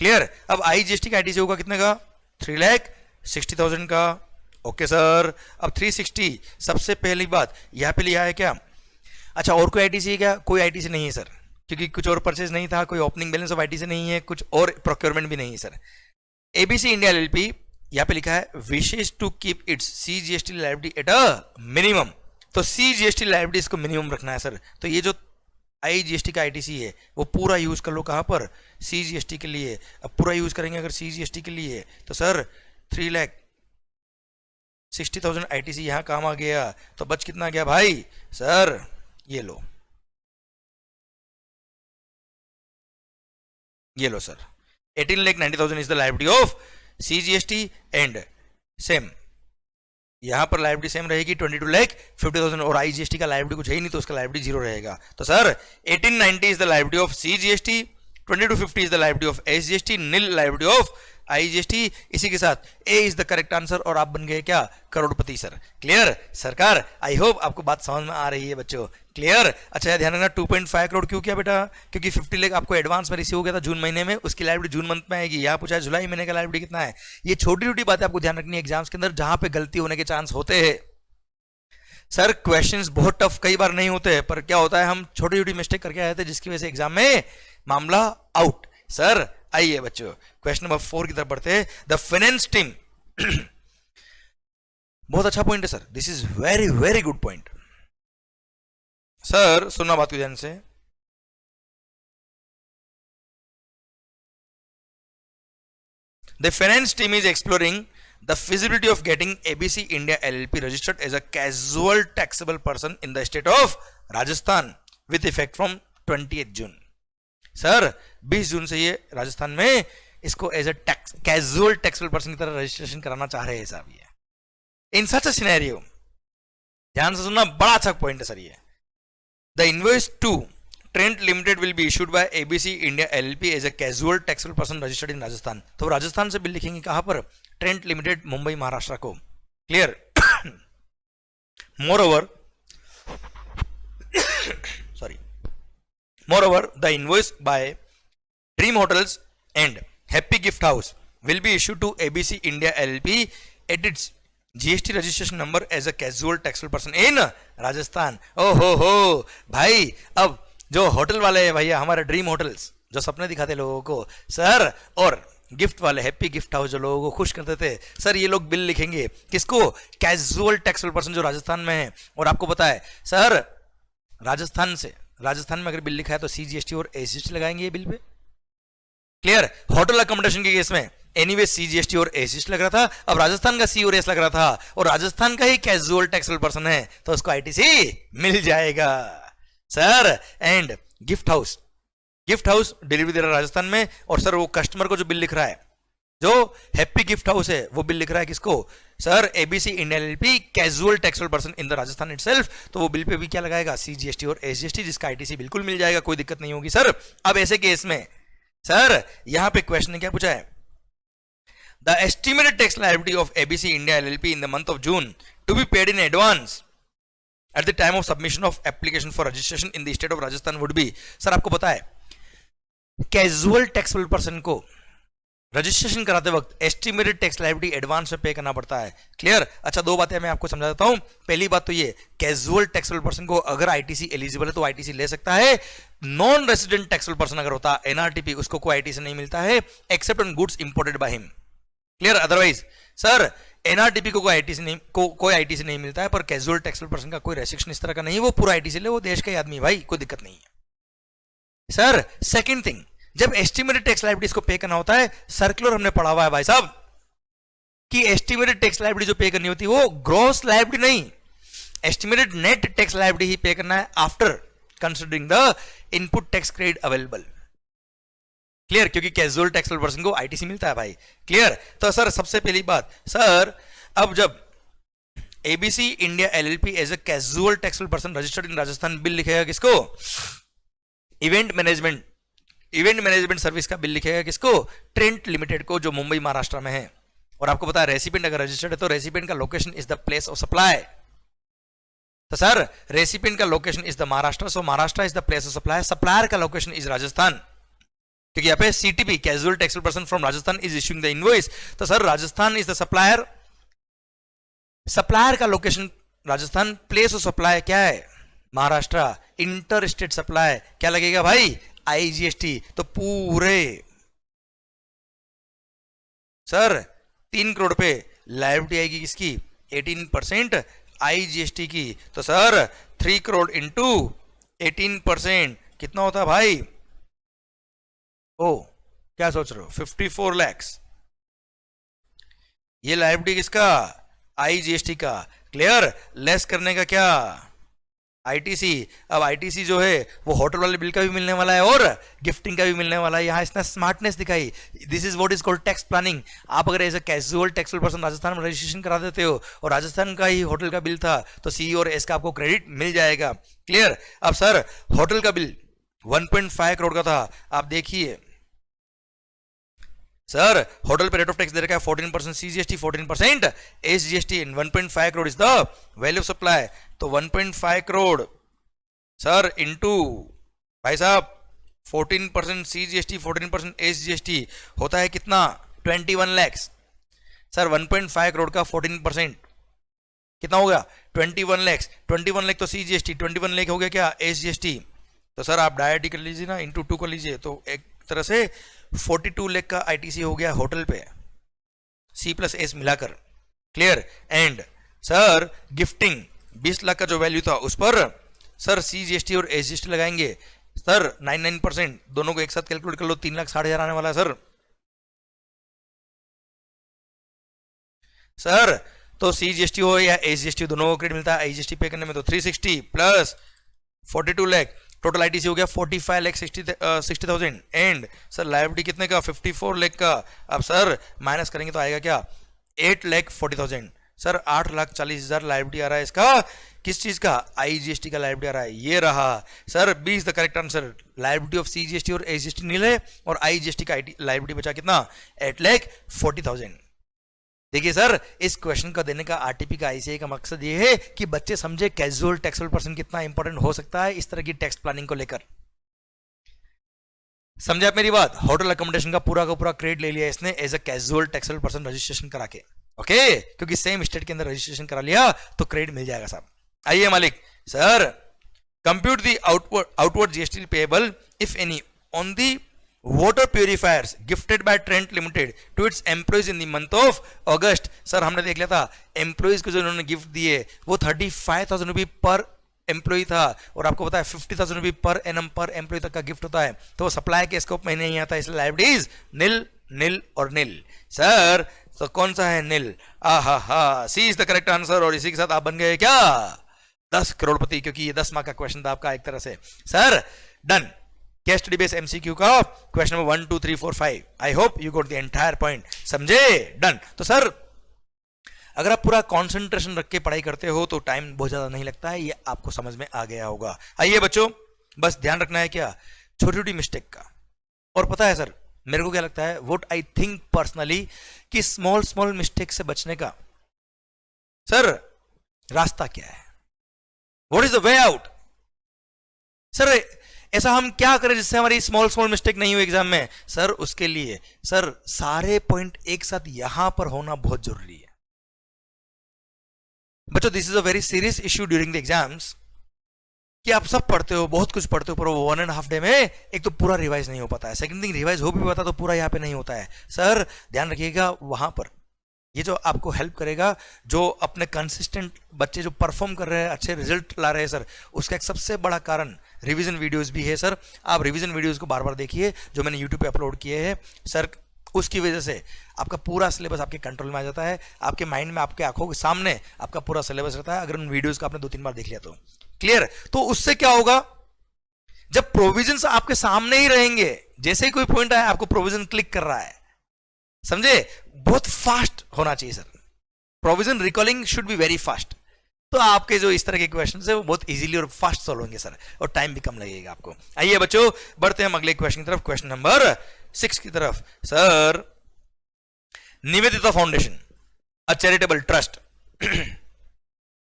Clear? अब आईजीएसटी का आईटीसी होगा कितने का? 3,60,000 का। Okay sir. अब 360, सबसे पहली बात यहां पे लिया है क्या? अच्छा और कोई आईटीसी है क्या? कोई आईटीसी नहीं है सर, क्योंकि कुछ और परचेज नहीं था, कोई ओपनिंग बैलेंस ऑफ आईटीसी नहीं है, कुछ और प्रोक्योरमेंट भी नहीं है सर। एबीसी इंडिया एलएलपी यहां पे लिखा है wishes to keep its CGST liability at a minimum. तो सीजीएसटी लायबिलिटी इसको मिनिमम रखना है सर। तो ये जो आईजीएसटी का आईटीसी है वो पूरा यूज कर लो कहां पर? सीजीएसटी के लिए। अब पूरा यूज करेंगे अगर सीजीएसटी के लिए तो सर 3,60,000 आईटीसी यहां काम आ गया, तो बच कितना गया भाई? सर ये लो, ये लो sir, 18,90,000 is the liability of CGST and same यहां पर लायबिलिटी सेम रहेगी 22,50,000, और आईजीएसटी का लायबिलिटी कुछ है ही नहीं तो उसका लायबिलिटी 0 रहेगा। तो sir 1890 is the liability of CGST, 2250 is the liability of SGST, nil liability of IGST, इसी के साथ A is the correct answer और आप बन गए क्या, करोड़पति सर। क्लियर सरकार, आई होप आपको बात समझ में आ रही है बच्चों। क्लियर, अच्छा यार ध्यान रखना 2.5 करोड़ क्यों किया बेटा, क्योंकि 50 लाख आपको एडवांस में रिसीव हो गया था जून महीने में, उसकी लाइब्रेरी जून मंथ में आएगी। यहाँ पूछा है जुलाई महीने का लाइब्रेरी कितना है। ये छोटी छोटी बातें आपको ध्यान रखनी है एग्जाम्स के अंदर, जहां पे गलती होने के चांस होते हैं। सर क्वेश्चंस बहुत टफ कई बार नहीं होते, पर क्या होता है हम छोटी छोटी मिस्टेक करके आए थे जिसकी वजह से एग्जाम में मामला आउट। सर आइए बच्चों क्वेश्चन नंबर 4 की तरफ बढ़ते हैं। द फाइनेंस टीम बहुत अच्छा पॉइंट है sir, this is very very good point. Sir सुनना बात को ध्यान से, the finance team is exploring the feasibility of getting ABC India LLP registered as a casual taxable person in the state of Rajasthan with effect from 28th June. Sir 20 June से ये राजस्थान में इसको as a casual taxable person की तरह registration कराना चाह रहे हैं साहब। ये इन सच अ सिनेरियो, ध्यान से सुनना, बड़ा अच्छा पॉइंट है सर ये। The invoice to Trent limited will be issued by ABC India LLP as a casual taxable person registered in Rajasthan. तो राजस्थान से बिल लिखेंगे कहां पर, ट्रेंट लिमिटेड मुंबई महाराष्ट्र को। Clear, moreover sorry moreover the invoice by Dream Hotels and Happy Gift House will be issued to ABC India LLP at its GST registration number as a casual taxable person in Rajasthan. ओ हो भाई, अब जो hotel वाले हैं भैया हमारे dream hotels जो सपने दिखाते लोगों को सर, और गिफ्ट वाले हैप्पी गिफ्ट हाउस जो लोगों को खुश करते थे सर, ये लोग बिल लिखेंगे किसको, कैजुअल टैक्सेबल पर्सन जो राजस्थान में है। और आपको पता है सर राजस्थान में अगर बिल लिखा है तो CGST और SGST लगाएंगे ये bill pay. Clear, hotel accommodation के केस में एनीवे CGST और SGST लग रहा था, अब राजस्थान का C और S लग रहा था और राजस्थान का ही कैजुअल टैक्सेबल पर्सन है तो उसको ITC मिल जाएगा सर। एंड गिफ्ट हाउस डिलीवरी दे रहा है राजस्थान में, और सर वो कस्टमर को जो बिल लिख रहा है, जो हैप्पी गिफ्ट हाउस है वो बिल लिख रहा है किसको, sir ABC India LLP casual taxable person in the Rajasthan itself. तो वो बिल पे भी क्या लगाएगा, CGST और SGST, जिसका ITC बिल्कुल मिल जाएगा, कोई दिक्कत नहीं होगी सर। अब ऐसे केस में सर यहां पे क्वेश्चन ने क्या पूछा है, the estimated tax liability of ABC India LLP in the month of June to be paid in advance at the time of submission of application for registration in the state of Rajasthan would be. Sir आपको पता है casual taxable person को registration कराते वक्त estimated tax liability advance में पे करना पड़ता है। क्लियर, अच्छा दो बातें मैं आपको समझा देता हूं। पहली बात तो ये, कैजुअल टैक्सेबल पर्सन को अगर ITC एलिजिबल है तो ITC ले सकता है। नॉन रेसिडेंट टैक्सेबल पर्सन अगर होता NRTP, उसको कोई ITC नहीं मिलता है except on goods imported by him. Clear, otherwise sir NRTP को कोई ITC नहीं मिलता है, पर कैजुअल टैक्सेबल पर्सन का कोई रेस्ट्रिक्शन इस तरह का नहीं है, वो पूरा ITC ले, वो देश का ही आदमी भाई, कोई दिक्कत नहीं है सर। सेकंड थिंग, जब एस्टिमेटेड टैक्स लायबिलिटी को पे करना होता है, सर्कुलर हमने पढ़ा हुआ है भाई साहब कि एस्टिमेटेड टैक्स लायबिलिटी जो पे करनी होती है वो ग्रॉस लायबिलिटी नहीं, एस्टिमेटेड नेट टैक्स लायबिलिटी ही पे करना है after considering the input tax credit available. Clear, क्योंकि कैजुअल टैक्सेबल पर्सन को ITC मिलता है भाई। क्लियर, तो सर सबसे पहली बात सर, अब जब ABC India LLP as a casual taxable person registered in Rajasthan bill लिखेगा किसको, इवेंट मैनेजमेंट सर्विस का बिल लिखेगा किसको, ट्रेंट लिमिटेड को, जो मुंबई महाराष्ट्र में है। और आपको पता है रेसिपिएंट अगर रजिस्टर्ड है तो रेसिपिएंट का location is the place of supply. तो सर रेसिपिएंट का location is the Maharashtra, so Maharashtra is the place of supply, supplier का लोकेशन इज राजस्थान, क्योंकि यहाँ पे CTP casual taxable person from Rajasthan is issuing the invoice. तो sir Rajasthan is the supplier, supplier का location Rajasthan, place of supply क्या है, Maharashtra, inter state supply क्या लगेगा भाई, IGST। तो पूरे सर 3 करोड़ पे लायबिलिटी आएगी किसकी, 18% IGST की। तो सर 3 करोड़ इंटू 18% कितना होता है भाई, ओ क्या सोच रहे हो, 54 लाख। ये लायबिलिटी किसका, IGST का। क्लियर, लेस करने का क्या, ITC। अब ITC जो है वो होटल वाले बिल का भी मिलने वाला है और गिफ्टिंग का भी मिलने वाला है। यहाँ इसने स्मार्टनेस दिखाई, this is what is called tax planning. आप अगर as a casual taxable person Rajasthan में रजिस्ट्रेशन करा देते हो और राजस्थान का ही होटल का बिल था तो C और S का आपको क्रेडिट मिल जाएगा। क्लियर, अब सर होटल का बिल 1.5 करोड़ का था, आप देखिए सर होटल पे रेट ऑफ टैक्स दे रखा है 14%, CGST 14%, SGST in 1.5 crore is the value of supply. तो 1.5 करोड़ सर इनटू भाई साहब 14% सीजीएसटी 14% एसजीएसटी होता है कितना 21 लाख। सर 1.5 करोड़ का 14% कितना हो गया 21 लाख। 21 लाख तो सीजीएसटी, 21 लाख हो गया क्या एसजीएसटी। तो सर आप डायरेक्ट कर लीजिए ना, इंटू 2 कर लीजिए, तो एक तरह से 42 लाख का आईटीसी हो गया होटल पे, सी प्लस एस मिलाकर। Clear. And sir gifting 20 lakh का जो वैल्यू था उस पर सर सीजीएसटी और एसजीएसटी लगाएंगे सर 99%, दोनों को एक साथ कैलकुलेट कर लो, 3,60,000 आने वाला है सर। सर तो सीजीएसटी हो या एसजीएसटी दोनों को क्रेडिट मिलता है आईजीएसटी पे करने में, तो 360 प्लस 42 लाख, टोटल आईटीसी हो गया 45 लाख 60,000। एंड सर लायबिलिटी कितने का 54 लाख का। अब सर माइनस करेंगे तो आएगा क्या 8 लाख 40,000। सर 8,40,000 लायबिलिटी आ रहा है इसका, किस चीज का आईजीएसटी का लायबिलिटी आ रहा है, ये रहा sir. B is the correct answer. Liability of CGST और एसजीएसटी नील है और आईजीएसटी का लायबिलिटी बचा कितना 8,40,000। देखिए सर इस क्वेश्चन का देने का आरटीपी का आईसीआई का मकसद ये है कि बच्चे समझे कैजुअल टैक्सेबल पर्सन कितना इंपॉर्टेंट हो सकता है इस तरह की टैक्स प्लानिंग को लेकर। समझे आप मेरी बात। होटल अकोमोडेशन का पूरा क्रेडिट ले लिया इसने as a casual taxable person registration करा के, ओके, क्योंकि सेम स्टेट के अंदर रजिस्ट्रेशन करा लिया तो क्रेडिट मिल जाएगा साहब। आइए मालिक। Sir compute the outward GST payable if any on the water purifiers gifted by Trent Limited to its employees in the month of August। Sir हमने देख लिया था एम्प्लॉइज को जो उन्होंने गिफ्ट दिए वो 35,000 रुपये पर एम्प्लॉय था, और आपको पता है 50,000 रुपये पर एनम पर एम्प्लॉय तक का गिफ्ट होता है, तो सप्लाई के स्कोप में नहीं आता, इसलिए लायबिलिटीज निल निल और निल। सर तो कौन सा है निल, हा सी इज द करेक्ट आंसर। और इसी के साथ आप बन गए क्या 10 करोड़पति, क्योंकि ये 10 मार्क का क्वेश्चन था आपका एक तरह से। Sir done. Case study base MCQ का question number 1 2 3 4 5। I hope you got the entire point. समझे। डन। तो सर अगर आप पूरा कंसंट्रेशन रख के पढ़ाई करते हो तो टाइम बहुत ज्यादा नहीं लगता है, ये आपको समझ में आ गया होगा। आइए बच्चों बस ध्यान रखना है क्या छोटी छोटी मिस्टेक का। और पता है सर मेरे को क्या लगता है, व्हाट आई थिंक पर्सनली, कि स्मॉल मिस्टेक से बचने का सर रास्ता क्या है, what is the way out. Sir ऐसा हम क्या करें जिससे हमारी स्मॉल मिस्टेक नहीं हो एग्जाम में। सर उसके लिए सर सारे पॉइंट एक साथ यहां पर होना बहुत जरूरी है बच्चों। This is a very serious issue during the exams, कि आप सब पढ़ते हो, बहुत कुछ पढ़ते हो, पर वो 1.5 डे में एक तो पूरा रिवाइज नहीं हो पाता है, सेकंड थिंग रिवाइज हो भी पाता तो पूरा यहाँ पे नहीं होता है। सर ध्यान रखिएगा वहां पर ये जो आपको हेल्प करेगा, जो अपने कंसिस्टेंट बच्चे जो परफॉर्म कर रहे हैं, अच्छे रिजल्ट ला रहे हैं सर, उसका एक सबसे बड़ा कारण रिवीजन वीडियोस भी है सर। आप रिवीजन वीडियोस को बार बार देखिए जो मैंने यूट्यूब पे अपलोड किए हैं सर, उसकी वजह से आपका पूरा सिलेबस आपके कंट्रोल में आ जाता है, आपके माइंड में आपके आंखों के सामने आपका पूरा सिलेबस रहता है, अगर उन वीडियोस को आपने 2-3 बार देख लिया तो। क्लियर। तो उससे क्या होगा, जब प्रोविजंस आपके सामने ही रहेंगे, जैसे ही कोई पॉइंट आया आपको प्रोविजन क्लिक कर रहा है, समझे, बहुत फास्ट होना चाहिए sir. Provision recalling should be very fast. तो आपके जो इस तरह के क्वेश्चन है वो बहुत इजीली और फास्ट सॉल्व होंगे सर, और टाइम भी कम लगेगा आपको। आइए बच्चों बढ़ते हैं हम अगले क्वेश्चन की तरफ, क्वेश्चन नंबर 6 की तरफ। Sir Nivedita foundation a charitable trust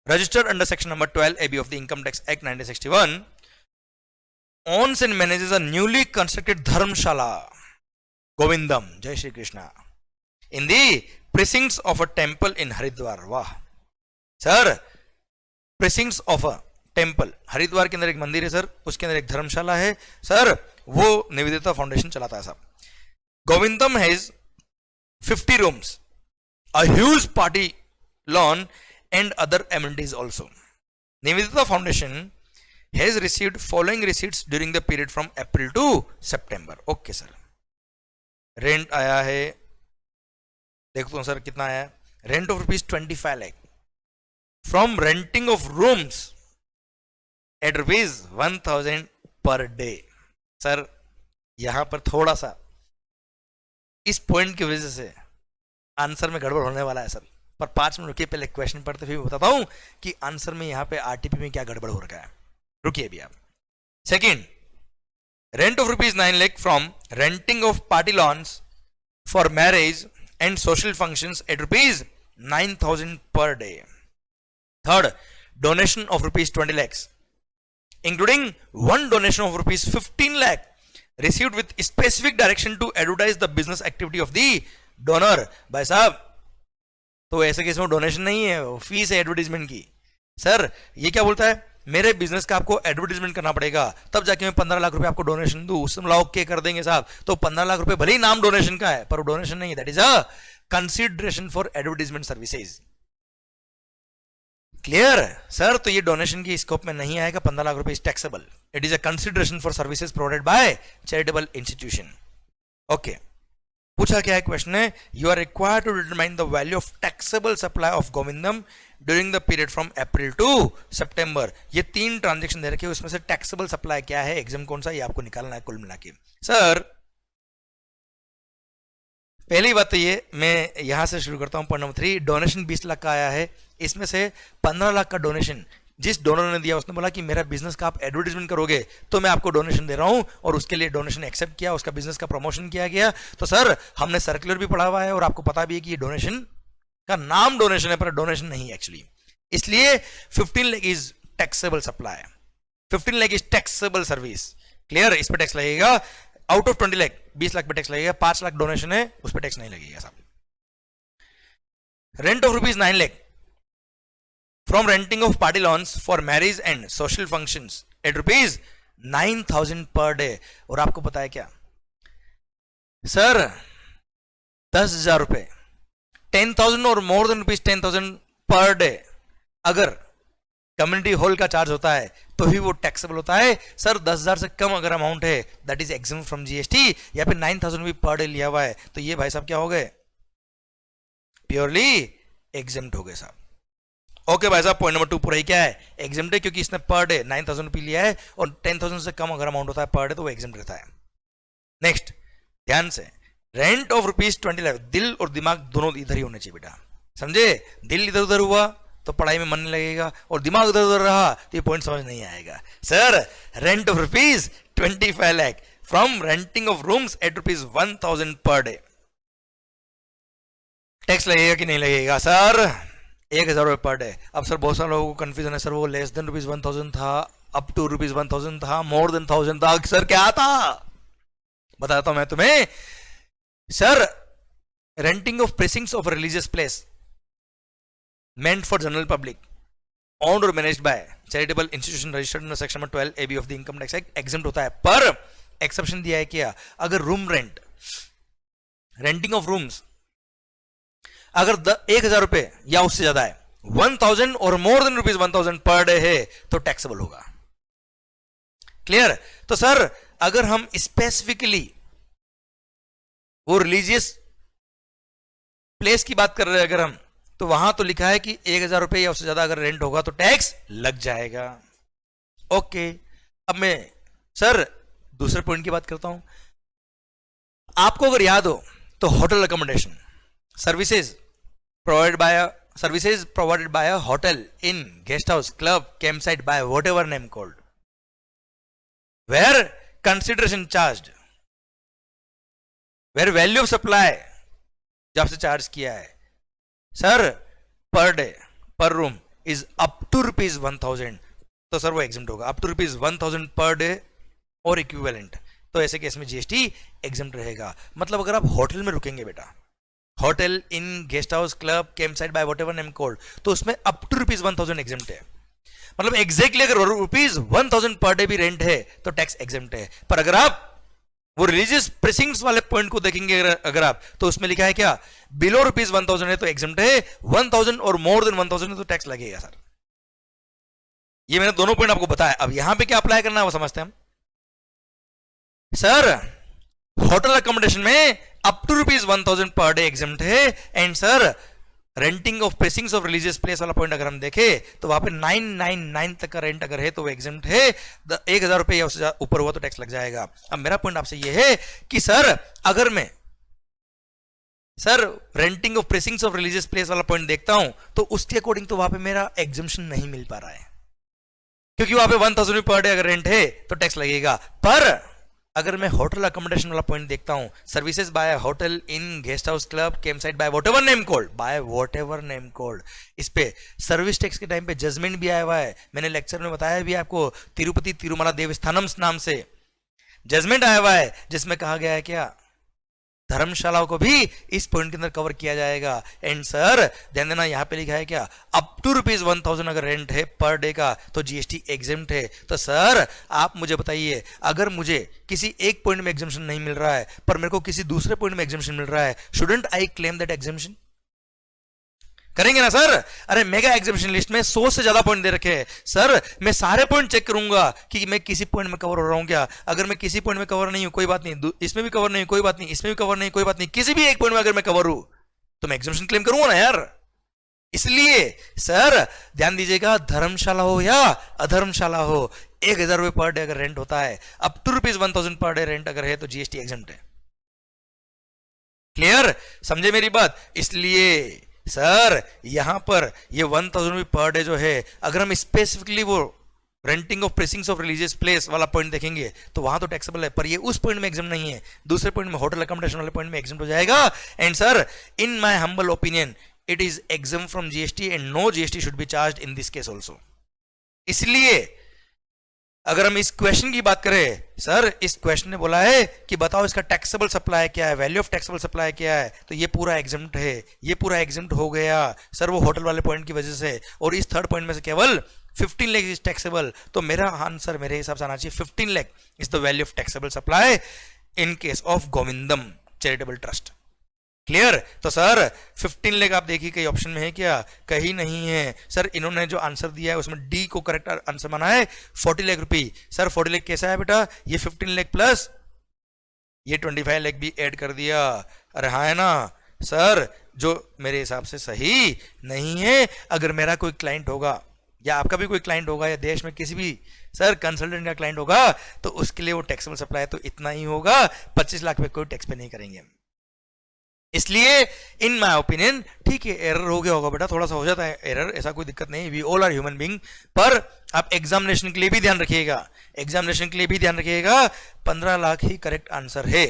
registered under section number 12AB of the Income Tax Act 1961 owns and manages a newly constructed dharmshala Govindam, Jai Shri Krishna, in the precincts of a temple in Haridwar। वाह sir, precincts of a temple, Haridwar के अंदर एक मंदिर है sir, उसके अंदर एक धर्मशाला है सर, वो निवेदिता फाउंडेशन चलाता है साहब। गोविंदम has 50 rooms, a huge party lawn and other amenities also. Nivedita Foundation has received following receipts during the period from April to September. Okay sir. Rent आया है, देखो तो सर कितना आया, rent of ₹25 lakh from renting of rooms at ₹1,000 per day. Sir यहां पर थोड़ा सा इस पॉइंट की वजह से आंसर में गड़बड़ होने वाला है सर, पर 5 मिनट रुकिए, पहले क्वेश्चन पढ़ते फिर बताता हूं कि आंसर में यहां पे आरटीपी में क्या गड़बड़ हो रखा है। रुकिए अभी आप। Second, rent of ₹9 lakh from renting of party lawns for marriage and social functions at rupees 9,000 per day. Third, donation of rupees 20 lakhs, including one donation of rupees 15 lakh received with specific direction to advertise the business activity of the donor. भाई साहब, तो ऐसे case में donation नहीं है, fees है advertisement की. Sir ये क्या बोलता है, मेरे बिजनेस का आपको एडवर्टीजमेंट करना पड़ेगा तब जाके मैं 15 लाख रुपए आपको डोनेशन दूं. उससे मतलब ओके कर देंगे साहब. तो 15 लाख रुपए भले ही नाम डोनेशन का है पर वो डोनेशन नहीं है. That is a consideration for advertisement services. Clear sir. तो ये डोनेशन की स्कोप में नहीं आएगा. 15 लाख रुपए is taxable. It is a consideration for services provided by charitable institution. Okay, पूछा क्या है क्वेश्चन है, you are required to determine the value of taxable supply of Govindam during the period from April to September. ये 3 transaction दे रखे हैं, उसमें से taxable supply क्या है, एग्जाम कौन सा, ये आपको निकालना है कुल मिला के. सर पहली बात तो ये, मैं यहां से शुरू करता हूं. पॉइंट नंबर 3, डोनेशन 20 लाख का आया है. इसमें से 15 लाख का डोनेशन जिस डोनर ने दिया उसने बोला कि मेरा बिजनेस का आप एडवर्टीजमेंट करोगे तो मैं आपको डोनेशन दे रहा हूं, और उसके लिए डोनेशन एक्सेप्ट किया, उसका बिजनेस का प्रमोशन किया गया. तो सर हमने सर्कुलर भी पढ़ा हुआ है और आपको पता भी है कि ये डोनेशन का नाम डोनेशन है पर डोनेशन नहीं एक्चुअली. इसलिए 15 lakh is taxable supply, 15 lakh is taxable service. Clear. इस पर टैक्स लगेगा. आउट ऑफ 20 लाख 20 लाख पे टैक्स लगेगा. 5 लाख डोनेशन है, उस पर टैक्स नहीं लगेगा साहब. Rent of rupees 9 lakh from renting of party lawns for marriage and social functions at rupees 9,000 per day. और आपको पता है क्या सर, 10,000 रुपए, 10,000 और more than rupees 10,000 per day अगर कम्युनिटी हॉल का चार्ज होता है तो ही वो टैक्सेबल होता है. सर 10,000 से कम अगर अमाउंट है that is exempt from GST. या फिर 9,000 भी पर डे लिया हुआ है तो ये भाई साहब क्या हो गए, प्योरली एग्जम्प्ट हो गए साहब. ओके भाई साहब, पॉइंट नंबर 2 पूरा ही क्या है, एग्जम्प्ट है, क्योंकि इसने पर डे 9,000 रुपये लिया है और 10,000 से कम अगर अमाउंट होता है पर डे तो वो एग्जम्प्ट रहता है. नेक्स्ट ध्यान से, रेंट ऑफ रुपीज 20 लाख. दिल और दिमाग दोनों इधर ही होने चाहिए बेटा, समझे. दिल इधर उधर हुआ तो पढ़ाई में मन नहीं लगेगा, और दिमाग उधर उधर रहा तो ये पॉइंट समझ नहीं आएगा. Sir rent of rupees 25 lakh from renting of rooms at rupees 1,000 per day. Tax लगेगा कि नहीं लगेगा सर, 1,000 रुपये पर डे. अब सर बहुत सारे लोगों को कंफ्यूजन है, सर वो लेस देन रुपीज 1,000 था, अप टू रुपीज 1,000 था, मोर देन 1,000 था. सर क्या था, बताता हूं मैं तुम्हें. Sir renting of premises of religious place meant for general public owned or managed by charitable institution registered under section 12 AB of the income tax act exempt होता है. पर एक्सेप्शन दिया है क्या, अगर room rent, renting of rooms अगर 1,000 रुपए या उससे ज्यादा है, 1,000 और more than rupees 1,000 per day है तो टैक्सेबल होगा. क्लियर. तो सर अगर हम स्पेसिफिकली वो रिलीजियस प्लेस की बात कर रहे हैं अगर हम, तो वहां तो लिखा है कि 1,000 रुपए या उससे ज्यादा अगर रेंट होगा तो टैक्स लग जाएगा. ओके, अब मैं सर दूसरे पॉइंट की बात करता हूं. आपको अगर याद हो तो hotel accommodation services provided by a hotel, inn, guest house, club, campsite, by whatever name called, where consideration charged, where value of supply जो आपसे चार्ज किया है sir per day per room is up to rupees 1,000, तो sir वो exempt होगा. Up to rupees 1,000 per day और equivalent, तो ऐसे केस में जीएसटी एग्जम्प्ट रहेगा. मतलब अगर आप होटल में रुकेंगे बेटा, hotel, inn, guest house, club, camp site, by whatever name called, तो उसमें अप टू रुपीज 1,000 एग्जम्प्ट है. मतलब एग्जैक्टली अगर रुपीज 1,000 पर डे भी रेंट है तो टैक्स एग्जम्प्ट है. पर अगर आप वो रिलीजियस प्रेसिंग्स वाले पॉइंट को देखेंगे अगर आप, तो उसमें लिखा है क्या, बिलो रुपीज 1,000 है तो एग्जम्प्ट है, 1,000 और मोर देन 1,000 है तो टैक्स लगेगा सर. ये मैंने दोनों पॉइंट आपको बताया. अब यहां पे क्या अप्लाई करना है वो समझते हैं हम. सर होटल अकोमोडेशन में up to rupees 1,000 per day exempt है, and sir renting of premises of religious place वाला पॉइंट अगर हम देखें तो वहां पे 999 तक का रेंट अगर है तो वो एग्जम्प्ट है. 1,000 रुपए या उससे ऊपर हुआ तो टैक्स लग जाएगा. अब मेरा पॉइंट आपसे ये है कि सर अगर मैं sir renting of premises of religious place वाला पॉइंट देखता हूं तो उसके अकॉर्डिंग तो वहां पे मेरा एग्जम्पशन नहीं मिल पा रहा है, क्योंकि वहां पे 1,000 पर डे अगर रेंट है तो टैक्स लगेगा. पर अगर मैं होटल अकोमोडेशन वाला पॉइंट देखता हूं, services by hotel inn guest house club camp site by what ever name code, by what ever name code, इस पे सर्विस टैक्स के टाइम पे जजमेंट भी आया हुआ है। मैंने लेक्चर में बताया भी आपको, तिरुपति तिरुमला देवस्थानम नाम से जजमेंट आया हुआ है, जिसमें कहा गया है क्या, धर्मशालाओं को भी इस पॉइंट के अंदर कवर किया जाएगा। एंड सर ध्यान देना, यहां पे लिखा है क्या, अप टू ₹1000 अगर रेंट है पर डे का तो जीएसटी एग्जेम्प्ट है। तो सर आप मुझे बताइए, अगर मुझे किसी एक पॉइंट में एग्जेम्पशन नहीं मिल रहा है पर मेरे को किसी दूसरे पॉइंट में एग्जेम्पशन मिल रहा है, shouldn't I claim that exemption? करेंगे ना सर? अरे मेगा एग्जीबिशन लिस्ट में 100 से ज्यादा पॉइंट दे रखे हैं सर, मैं सारे पॉइंट चेक करूंगा कि मैं किसी पॉइंट में कवर हो रहा हूं क्या। अगर मैं किसी पॉइंट में कवर नहीं हूं कोई बात नहीं, इसमें भी कवर नहीं कोई बात नहीं, इसमें भी कवर नहीं कोई बात नहीं, किसी भी एक पॉइंट में अगर मैं कवर हूं तो मैं एग्जीबिशन क्लेम करूंगा ना यार। इसलिए सर ध्यान दीजिएगा, धर्मशाला हो या अधर्मशाला हो, 1000 रुपए पर डे अगर रेंट होता है, up to ₹1000 per day rent अगर है तो जीएसटी एग्जेम्प्ट है। क्लियर? समझे मेरी बात? इसलिए सर यहां पर ये 1000 रुपये पर डे जो है, अगर हम स्पेसिफिकली वो renting of premises of religious place वाला पॉइंट देखेंगे तो वहां तो टैक्सेबल है, पर ये उस पॉइंट में एग्जाम नहीं है, दूसरे पॉइंट में होटल अकोमोडेशन वाले पॉइंट में एग्जाम हो जाएगा। And sir in my humble opinion it is exempt from GST and no GST should be charge in this case also. इसलिए अगर हम इस क्वेश्चन की बात करें, सर इस क्वेश्चन ने बोला है कि बताओ इसका टैक्सेबल सप्लाई क्या है, वैल्यू ऑफ टैक्सेबल सप्लाई क्या है, तो ये पूरा एग्जम्प्ट है, ये पूरा एग्जम्प्ट हो गया सर वो होटल वाले पॉइंट की वजह से, और इस थर्ड पॉइंट में से केवल 15 लाख इज टैक्सेबल। तो मेरा आंसर मेरे हिसाब से आना चाहिए 15 lakh is the value of taxable supply in case of Govindam charitable trust. Clear? तो सर 15 लाख आप देखिए कई ऑप्शन में है क्या, कहीं नहीं है सर। इन्होंने जो आंसर दिया है उसमें डी को करेक्ट आंसर माना है 40 लाख रुपए। सर 40 लाख कैसा है बेटा, ये 15 लाख प्लस ये 25 लाख भी ऐड कर दिया। अरे हाँ है ना सर, जो मेरे हिसाब से सही नहीं है। अगर मेरा कोई क्लाइंट होगा या आपका भी कोई क्लाइंट होगा या देश में किसी भी सर कंसल्टेंट का क्लाइंट होगा तो उसके लिए वो टैक्सेबल सप्लाई तो इतना ही होगा, 25 लाख पे कोई टैक्स पे नहीं करेंगे। इसलिए इन माय ओपिनियन ठीक है, एरर हो गया होगा बेटा, थोड़ा सा हो जाता है एरर, ऐसा कोई दिक्कत नहीं, we all are human being. पर आप एग्जामिनेशन के लिए भी ध्यान रखिएगा, एग्जामिनेशन के लिए भी ध्यान रखिएगा, 15 लाख ही करेक्ट आंसर है।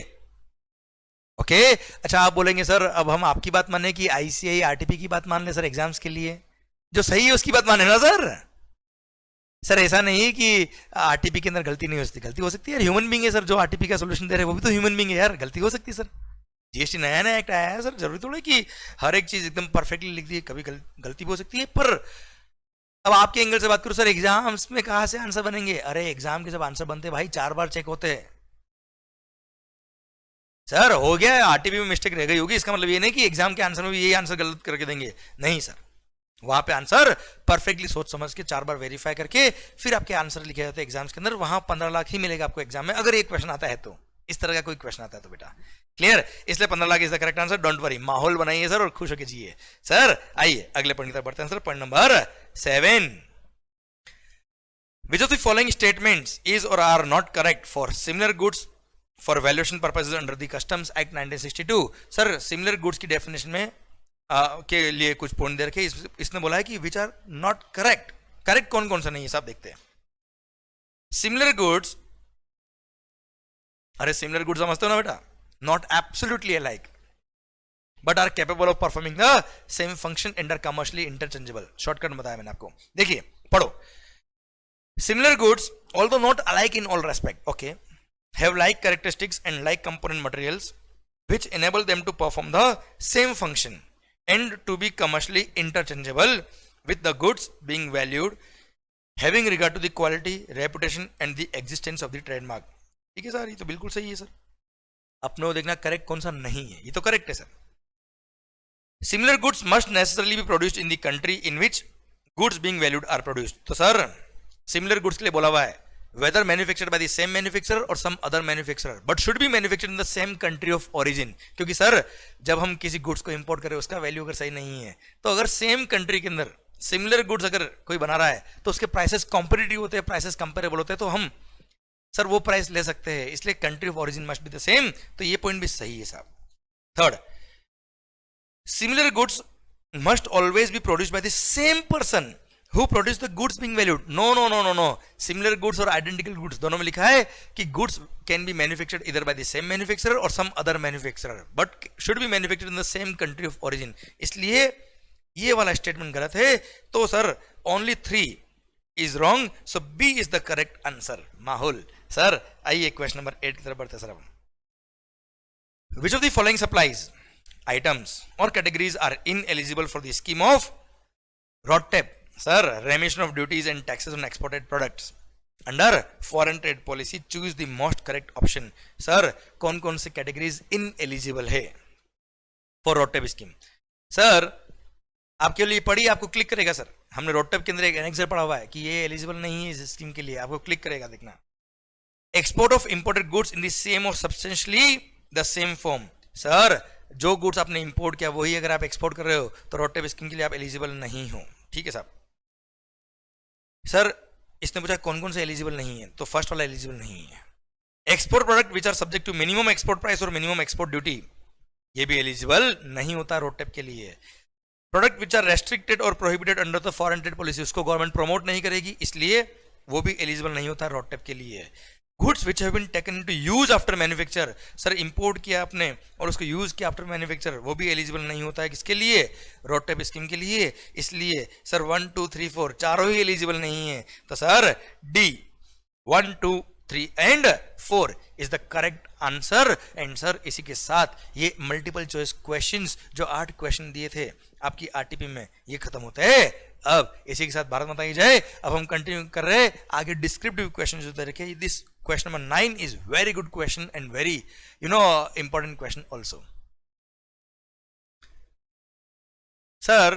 ओके अच्छा, आप बोलेंगे सर अब हम आपकी बात माने कि आईसीआई आरटीपी की बात मान ले सर एग्जाम्स के लिए, जो सही है उसकी बात माने ना सर। सर ऐसा नहीं कि आरटीपी के अंदर गलती नहीं हो सकती, गलती हो सकती है यार, ह्यूमन बीइंग है सर, जो आरटीपी का सोल्यूशन दे रहे हैं वो भी तो ह्यूमन बीइंग है यार, गलती हो सकती है सर। जीएसटी नया नया एक्ट आया है सर, जरूरी थोड़ा कि हर एक चीज एकदम परफेक्टली लिख दी है, कभी गलती भी हो सकती है। पर अब आपके एंगल से बात करूं सर, एग्जाम्स में कहां से आंसर बनेंगे, अरे एग्जाम के जब आंसर बनते भाई 4 बार चेक होते हैं। सर हो गया आरटीपी में मिस्टेक रह गई होगी, इसका मतलब ये नहीं कि एग्जाम के आंसर में भी यही आंसर गलत करके देंगे, नहीं सर, वहां पे आंसर परफेक्टली सोच समझ के 4 बार वेरीफाई करके फिर आपके आंसर लिखे जाते हैं एग्जाम्स के अंदर, वहां 15 लाख ही मिलेगा आपको एग्जाम में, अगर एक क्वेश्चन आता है तो, इस तरह का कोई क्वेश्चन आता है तो बेटा। क्लियर? इसलिए 15 lakh is the correct answer, don't worry, माहौल बनाइए सर और खुश होकर जिए। सर आइए अगले पॉइंट की तरफ बढ़ते हैं sir, point number 7, which of the following statements is or are not correct for similar goods for valuation purposes under the Customs Act 1962? Sir similar goods की डेफिनेशन में के लिए कुछ पॉइंट दे रखे, इसने बोला है कि which are not correct. Correct कौन कौन सा नहीं है सब देखते हैं। सिमिलर गुड्स, अरे सिमिलर गुड्स समझते हो ना बेटा, not absolutely alike but are capable of performing the same function and are commercially interchangeable. Shortcut बताया मैंने आपको, देखिए पढ़ो। Similar goods although not alike in all respect, okay, have like characteristics and like component materials which enable them to perform the same function and to be commercially interchangeable with the goods being valued having regard to the quality, reputation and the existence of the trademark। ठीक है sir, ये तो बिल्कुल सही है sir, अपने को देखना करेक्ट कौन सा नहीं है, ये तो करेक्ट है sir. Similar goods must necessarily be produced in the country in which goods being valued are produced। तो सर सिमिलर गुड्स के लिए बोला हुआ है whether manufactured by the same manufacturer or some other manufacturer but should be manufactured in the same country of origin। क्योंकि sir जब हम किसी गुड्स को इंपोर्ट करें उसका वैल्यू अगर सही नहीं है तो अगर सेम कंट्री के अंदर सिमिलर गुड्स अगर कोई बना रहा है तो उसके प्राइसेस कॉम्पिटिटिव होते हैं, प्राइसेस कंपेरेबल होते हैं, तो हम सर वो प्राइस ले सकते हैं, इसलिए country of origin must be the same. तो ये पॉइंट भी सही है साहब। Third, similar goods must always be produced by the same person who produce the goods being valued, no no no no no, similar goods और identical goods दोनों में लिखा है कि गुड्स कैन बी मैन्युफैक्चर्ड इधर बाय द सेम मैन्युफैक्चरर और some other manufacturer, but should be manufactured in the same country of origin. इसलिए ये वाला स्टेटमेंट गलत है, तो sir only 3 is wrong, so B is the correct answer. माहौल। Sir आइए क्वेश्चन नंबर 8 की तरफ बढ़ते सर। अब which of the following supplies items or categories are ineligible for the scheme of RoDTEP? Sir remission of duties and taxes on exported products under foreign trade policy, choose the most correct option. Sir कौन कौन से categories ineligible है for RoDTEP scheme? Sir आपके लिए पढ़ी, आपको click करेगा sir, हमने RoDTEP के अंदर एक एनेक्सर पढ़ा हुआ है कि ये एलिजिबल नहीं है इस स्कीम के लिए, आपको क्लिक करेगा देखना। Export of imported goods in the same or substantially the same form. Sir जो गुड्स आपने इंपोर्ट किया वही अगर आप एक्सपोर्ट कर रहे हो तो RoDTEP स्कीम के लिए आप एलिजिबल नहीं हो, ठीक है साहब। सर इसने पूछा कौन कौन से एलिजिबल नहीं है, तो फर्स्ट वाला एलिजिबल नहीं है। Export product which are subject to minimum export price और मिनिमम एक्सपोर्ट ड्यूटी, ये भी एलिजिबल नहीं होता RoDTEP के लिए। प्रोडक्ट विच आर रेस्ट्रिक्टेड और prohibited under the foreign trade policy, उसको गवर्नमेंट प्रमोट नहीं करेगी, इसलिए वो भी एलिजिबल नहीं होता RoDTEP के लिए। Goods which have been taken into use after manufacture, sir import किया आपने और उसको यूज किया आफ्टर मैन्युफैक्चर, वो भी एलिजिबल नहीं होता है किसके लिए? RoDTEP स्कीम के लिए। इसलिए सर 1 2 3 4 चारों ही एलिजिबल नहीं है, तो sir D 1 2 3 and 4 is the correct answer. And sir इसी के साथ ये मल्टीपल चॉइस क्वेश्चंस जो 8 क्वेश्चन दिए थे आपकी आरटीपी में ये खत्म होते हैं। अब इसी के साथ भारत माता की जय। अब हम कंटिन्यू कर रहे हैं आगे डिस्क्रिप्टिव क्वेश्चन जो दे रखे। This question number 9 is very good question and very important question also. Sir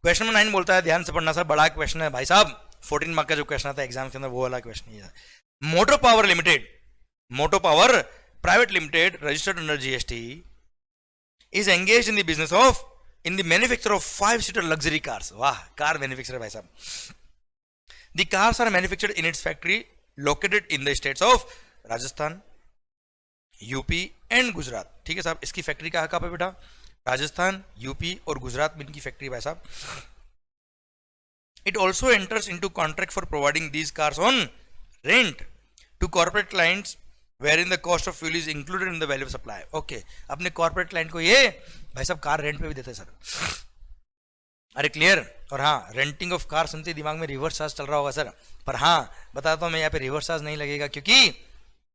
question number 9 बोलता है, ध्यान से पढ़ना सर, बड़ा क्वेश्चन है भाई साहब, 14 मार्क का जो क्वेश्चन आता है एग्जाम के अंदर वो वाला क्वेश्चन है। Moto Power Limited, Moto power private Limited registered under GST is engaged in the business of in the manufacture of five seater luxury cars. वाह, कार मैन्युफैक्चर भाई साहब। The cars are manufactured in its factory located in the states of Rajasthan, UP and Gujarat. ठीक है साहब, इसकी factory कहाँ पे बेटा? राजस्थान, यूपी और गुजरात में इनकी फैक्ट्री भाई साहब। It also enters into contract for providing these cars on rent to corporate clients wherein the cost of fuel is included in the value of supply. Okay, अपने कॉर्पोरेट क्लाइंट को ये भाई साहब कार रेंट पे भी देते हैं sir. अरे क्लियर। और हाँ, रेंटिंग ऑफ कार सुनते दिमाग में रिवर्स चार्ज चल रहा होगा सर, पर हाँ बताता हूँ मैं, यहाँ पे रिवर्स चार्ज नहीं लगेगा क्योंकि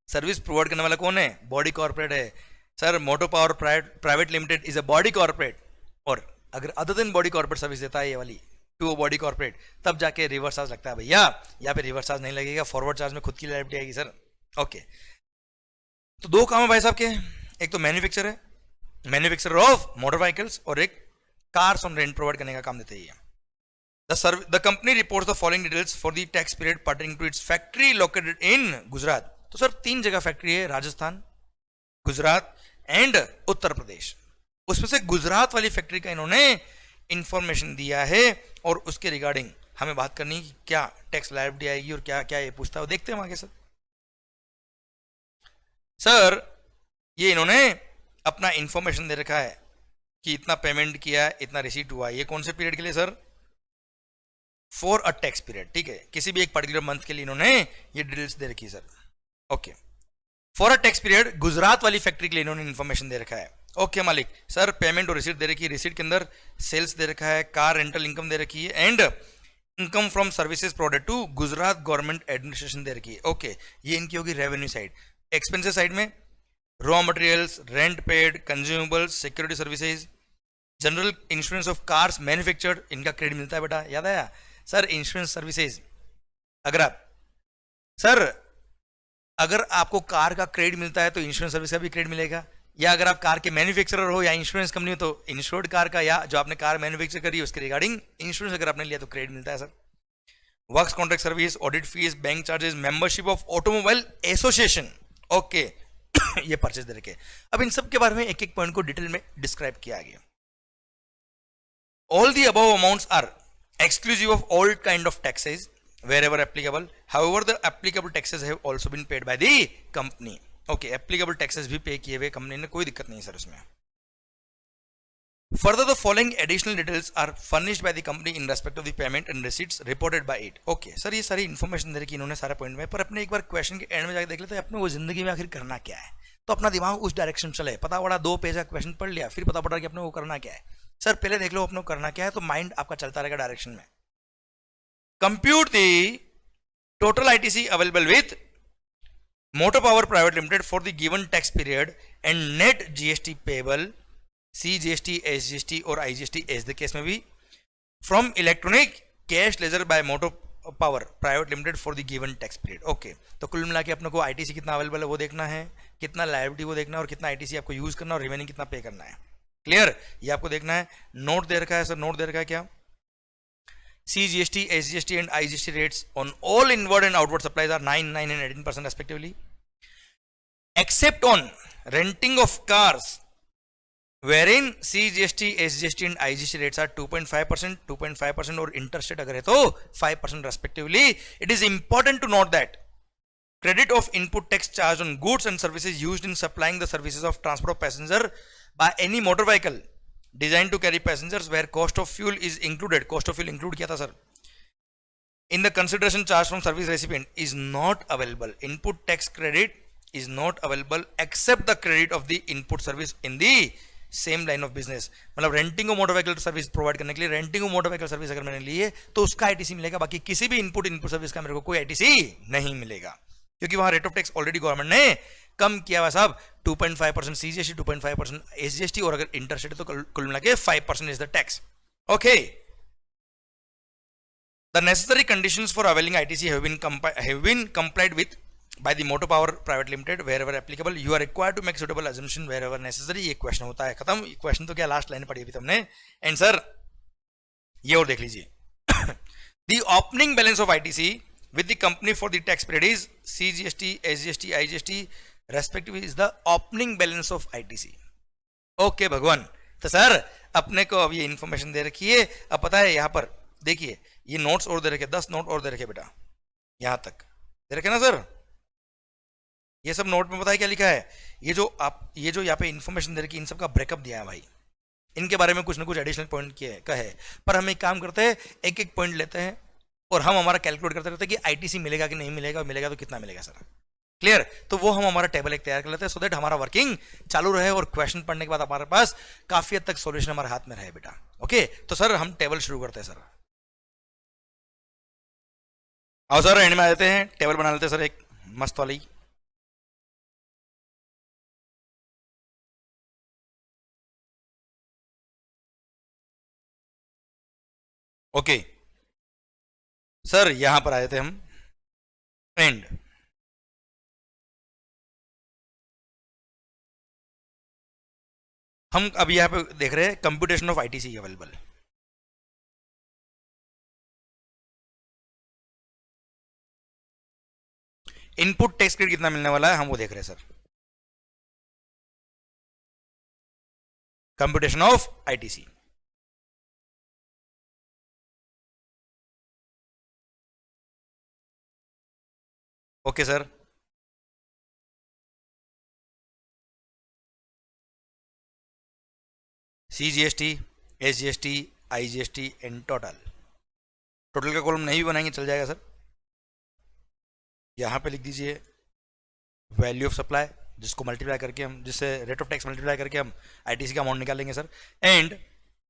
सर्विस प्रोवाइड करने वाला कौन है? बॉडी कॉर्पोरेट है sir. Motor power private limited is a body corporate, और अगर other than body corporate service देता है ये वाली टू बॉडी कॉर्पोरेट, तब जाके रिवर्स चार्ज लगता है भैया। यहाँ पे रिवर्स चार्ज नहीं लगेगा, फॉरवर्ड चार्ज में खुद की लाइबिलिटी आएगी सर। ओके, तो दो काम है भाई साहब के, एक तो मैन्युफैक्चर है, मैन्युफैक्चर ऑफ मोटर व्हीकल्स, और एक कार्स ऑन रेंट प्रोवाइड करने का काम देते हैं। The company reports the following details for the tax period pertaining to its factory located in Gujarat. तो सर 3 जगह फैक्ट्री है, राजस्थान, गुजरात एंड उत्तर प्रदेश। उसमें से गुजरात वाली फैक्ट्री का इन्होंने इंफॉर्मेशन दिया है और उसके रिगार्डिंग हमें बात करनी है कि क्या टैक्स लायबिलिटी आएगी और क्या क्या ये पूछता है, देखते हैं आगे सर। सर ये इन्होंने अपना इंफॉर्मेशन दे रखा है कि इतना पेमेंट किया, इतना रिसीट हुआ। ये कौन से पीरियड के लिए sir? For a tax period. ठीक है, किसी भी एक पर्टिकुलर मंथ के लिए इन्होंने ये डिटेल्स दे रखी है sir. Okay, for a tax period Gujarat वाली फैक्ट्री के लिए इन्होंने इंफॉर्मेशन दे रखा है। ओके मालिक, सर पेमेंट और रिसीट दे रखी है, रिसीट के अंदर सेल्स दे रखा है, कार रेंटल इनकम दे रखी है and income from services provided to Gujarat government administration दे रखी है। ओके, ये इनकी होगी रेवेन्यू साइड। एक्सपेंसेस साइड में raw materials, rent paid, consumables, security services, general insurance of cars manufactured, इनका क्रेडिट मिलता है बेटा, याद आया सर? इंश्योरेंस सर्विसेज, अगर आपको कार का क्रेडिट मिलता है तो इंश्योरेंस सर्विस का भी क्रेडिट मिलेगा, या अगर आप कार के मैन्युफैक्चरर हो या इंश्योरेंस कंपनी हो तो इंश्योर्ड कार का या जो आपने कार मैन्युफैक्चर करी है उसके रिगार्डिंग इंश्योरेंस अगर आपने लिया तो क्रेडिट मिलता है sir. Works contract service, audit fees, bank charges, membership of automobile association. Okay, ये परचेज दे रखे। अब इन सब के बारे में एक एक पॉइंट को डिटेल में डिस्क्राइब किया गया। All the above amounts are exclusive of all kind of taxes wherever applicable. However, the applicable taxes have also been paid by the company. Okay, applicable taxes भी पे किए हुए कंपनी ने, कोई दिक्कत नहीं सर उसमें। Further, the following additional details are furnished by the company in respect of the payment and receipts reported by it. Okay, sir ये सारी इन्फॉर्मेशन दे रखी इन्होंने सारे पॉइंट में, पर अपने एक बार क्वेश्चन के एंड में जाकर देख लेते हैं अपने वो जिंदगी में आखिर करना क्या है, तो अपना दिमाग उस डायरेक्शन में चले। पता पड़ा 2 पेज का क्वेश्चन पढ़ लिया, फिर पता पड़ा कि अपने वो करना क्या है। सर पहले देख लो अपने को करना क्या है, तो माइंड आपका चलता रहेगा डायरेक्शन में। Compute the total ITC available with motor power private limited for the given tax period and net GST payable, CGST, SGST और IGST एज द केस में भी, from electronic cash ledger by motor power private limited for the given tax period. Okay, तो कुल मिला के अपने को ITC कितना अवेलेबल है वो देखना है, कितना लायबिलिटी वो देखना है, और कितना आईटीसी आपको यूज करना और रिमेनिंग कितना पे करना है। क्लियर, ये आपको देखना है। नोट दे रखा है सर, नोट दे रखा है क्या, CGST, SGST and IGST rates on all inward and outward supplies are 9, 9 and 18% respectively, except on renting of cars wherein CGST, SGST and IGST rates are 2.5%, 2.5% और interstate अगर है तो 5% respectively. It is important to note that credit of input tax charged on goods and services used in supplying the services of transport of passenger by any motor vehicle designed to carry passengers where cost of fuel is included. Cost of fuel include किया था sir in the consideration charged from service recipient is not available. Input tax credit is not available except the credit of the input service in the same line of business. मतलब renting और motor vehicle service provide करने के लिए renting और motor vehicle service अगर मैंने ली है तो उसका आईटीसी मिलेगा, बाकी किसी भी इनपुट सर्विस का मेरे को कोई आईटीसी नहीं मिलेगा, क्योंकि वहां rate of tax already government ने कम किया हुआ साहब, 2.5% CGST, 2.5% SGST और अगर इंटरस्टेट तो कुल मिला के 5% is the tax. Okay, the necessary conditions for availing ITC have been complied with by the motor power private limited wherever applicable. You are required to make suitable assumption wherever necessary. ये question होता है खत्म। Question तो क्या last line पढ़ी अभी तुमने, answer ये और देख लीजिए। The opening balance of ITC with the company for the tax period is CGST, SGST, IGST respectively is the opening balance of ITC. Okay भगवान, तो सर अपने को अब ये इंफॉर्मेशन दे रखी है। अब पता है यहाँ पर देखिए ये नोट्स और दे रखे, 10 नोट और दे रखे बेटा, यहां तक दे रखे ना सर। ये सब नोट में पता है क्या लिखा है, ये जो यहाँ पे इन्फॉर्मेशन दे रखी इन सब का ब्रेकअप दिया है भाई, इनके बारे में कुछ ना कुछ एडिशनल पॉइंट किए का है। पर हम एक काम करते हैं, एक एक पॉइंट लेते हैं और हम हमारा कैलकुलेट करते रहते हैं कि आईटीसी मिलेगा कि नहीं मिलेगा, मिलेगा तो कितना मिलेगा सर। क्लियर, तो वो हम हमारा टेबल एक तैयार कर लेते हैं सो दैट हमारा वर्किंग चालू रहे और क्वेश्चन पढ़ने के बाद हमारे पास काफी हद तक सॉल्यूशन हमारे हाथ में रहे बेटा। ओके, तो सर हम टेबल शुरू करते हैं सर। आओ सर एंड में आ जाते हैं, टेबल बना लेते हैं सर एक मस्त वाली। ओके सर यहां पर आए थे हम एंड हम अभी यहां पे देख रहे हैं computation of ITC available. Input tax credit कितना मिलने वाला है हम वो देख रहे हैं sir. Computation of ITC, okay sir. CGST, SGST, IGST and total का कॉलम नहीं बनाएंगे चल जाएगा सर। यहां पे लिख दीजिए वैल्यू ऑफ सप्लाई, जिसको मल्टीप्लाई करके हम, जिससे रेट ऑफ टैक्स मल्टीप्लाई करके हम आईटीसी का अमाउंट निकालेंगे सर। एंड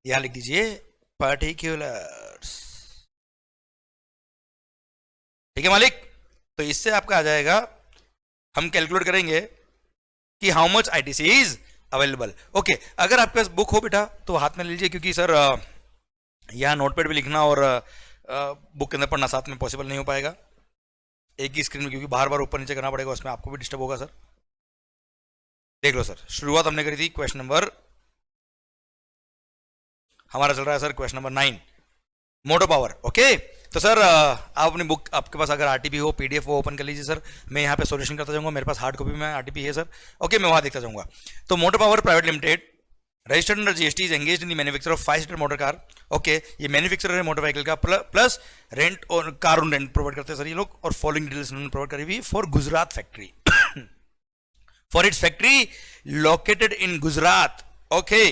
यहां लिख दीजिए पर्टिकुलर्स। ठीक है मालिक, तो इससे आपका आ जाएगा, हम कैलकुलेट करेंगे कि how much ITC is available. Okay, अगर आपके पास बुक हो बेटा तो हाथ में लीजिए, क्योंकि सर यहाँ नोटपैड भी लिखना और बुक के अंदर पढ़ना साथ में पॉसिबल नहीं हो पाएगा एक ही स्क्रीन में, क्योंकि बार बार ऊपर नीचे करना पड़ेगा, उसमें आपको भी डिस्टर्ब होगा सर। देख लो सर, शुरुआत हमने करी थी क्वेश्चन नंबर, हमारा चल रहा है sir question number 9 motor power. Okay, तो सर आप अपनी बुक, आपके पास अगर आरटीपी हो, पीडीएफ हो, ओपन कर लीजिए सर। मैं यहाँ पे सॉल्यूशन करता जाऊंगा, मेरे पास हार्ड कॉपी में आरटीपी है सर। ओके, मैं वहां देखता जाऊंगा। तो motor power private Limited registered under GST is engaged in the manufacture of 5 seater motor car. Okay, ये मैन्युफैक्चरर है मोटर व्हीकल का, प्लस रेंट और कार ऑन रेंट प्रोवाइड करते हैं सर ये लोग। और फॉलोइंग डिटेल्स उन्होंने प्रोवाइड करी हुई for Gujarat factory, for its factory located in Gujarat. Okay,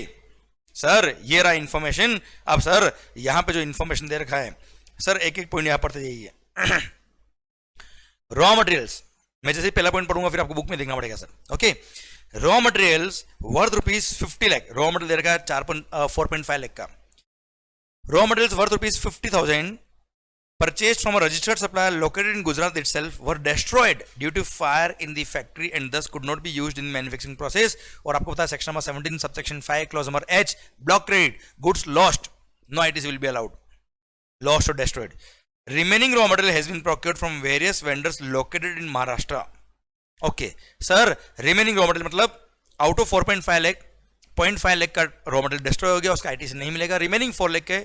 sir ये रहा इंफॉर्मेशन। अब सर यहां पे जो इंफॉर्मेशन दे रखा है सर, एक एक पॉइंट यहां पर तो यही है। रॉ मटेरियल्स, मैं जैसे पहला पॉइंट पढ़ूंगा फिर आपको बुक में देखना पड़ेगा sir. Okay, raw materials worth ₹50 lakh, raw material दे रखा है 4.5 लाख का। Raw materials worth ₹50,000 purchased from a registered supplier located in Gujarat itself were destroyed due to fire in the factory and thus could not be used in manufacturing process। और आपको पता है section number 17 subsection 5 clause number H, block credit, goods lost, no ITC will be allowed, lost or destroyed। remaining raw material has been procured from various vendors located in Maharashtra। Okay sir, remaining raw material मतलब out of 4.5 lakh 0.5 lakh का raw material destroy हो गया, उसका ITC नहीं मिलेगा। Remaining 4 lakh के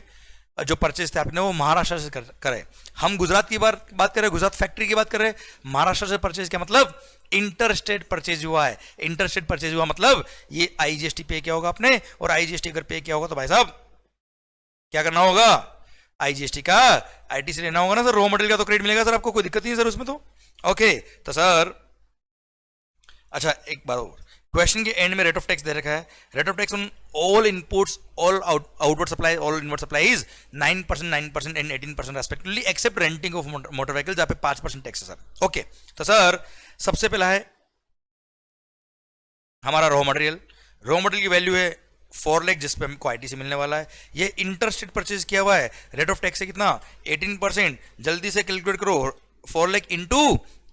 जो purchase थे आपने वो महाराष्ट्र से करे। हम गुजरात की बात कर रहे हैं, गुजरात फैक्ट्री की बात कर रहे हैं। महाराष्ट्र से परचेज क्या मतलब इंटर स्टेट परचेज हुआ है। इंटर स्टेट परचेज हुआ मतलब ये IGST पे किया होगा आपने, और IGST अगर पे किया होगा तो भाई साहब क्या करना होगा, IGST का ITC लेना होगा ना सर। रॉ मटेरियल का तो क्रेडिट मिलेगा सर आपको, कोई दिक्कत नहीं है सर उसमें तो। ओके तो सर अच्छा एक बार और, क्वेश्चन के एंड में रेट ऑफ टैक्स दे रखा है। Rate of tax on all inputs, all outward supply, all inward supply is 9%, 9% and 18% respectively except renting of motor vehicle जहां पे 5% टैक्स है सर। ओके तो सर सबसे पहला है हमारा रॉ मटेरियल। रॉ मटेरियल की वैल्यू है 4 लाख जिस पे हमको ITC मिलने वाला है। ये इंटरस्टेट परचेज किया हुआ है, रेट ऑफ टैक्स है कितना 18%। जल्दी से कैलकुलेट करो, 4 लाख इंटू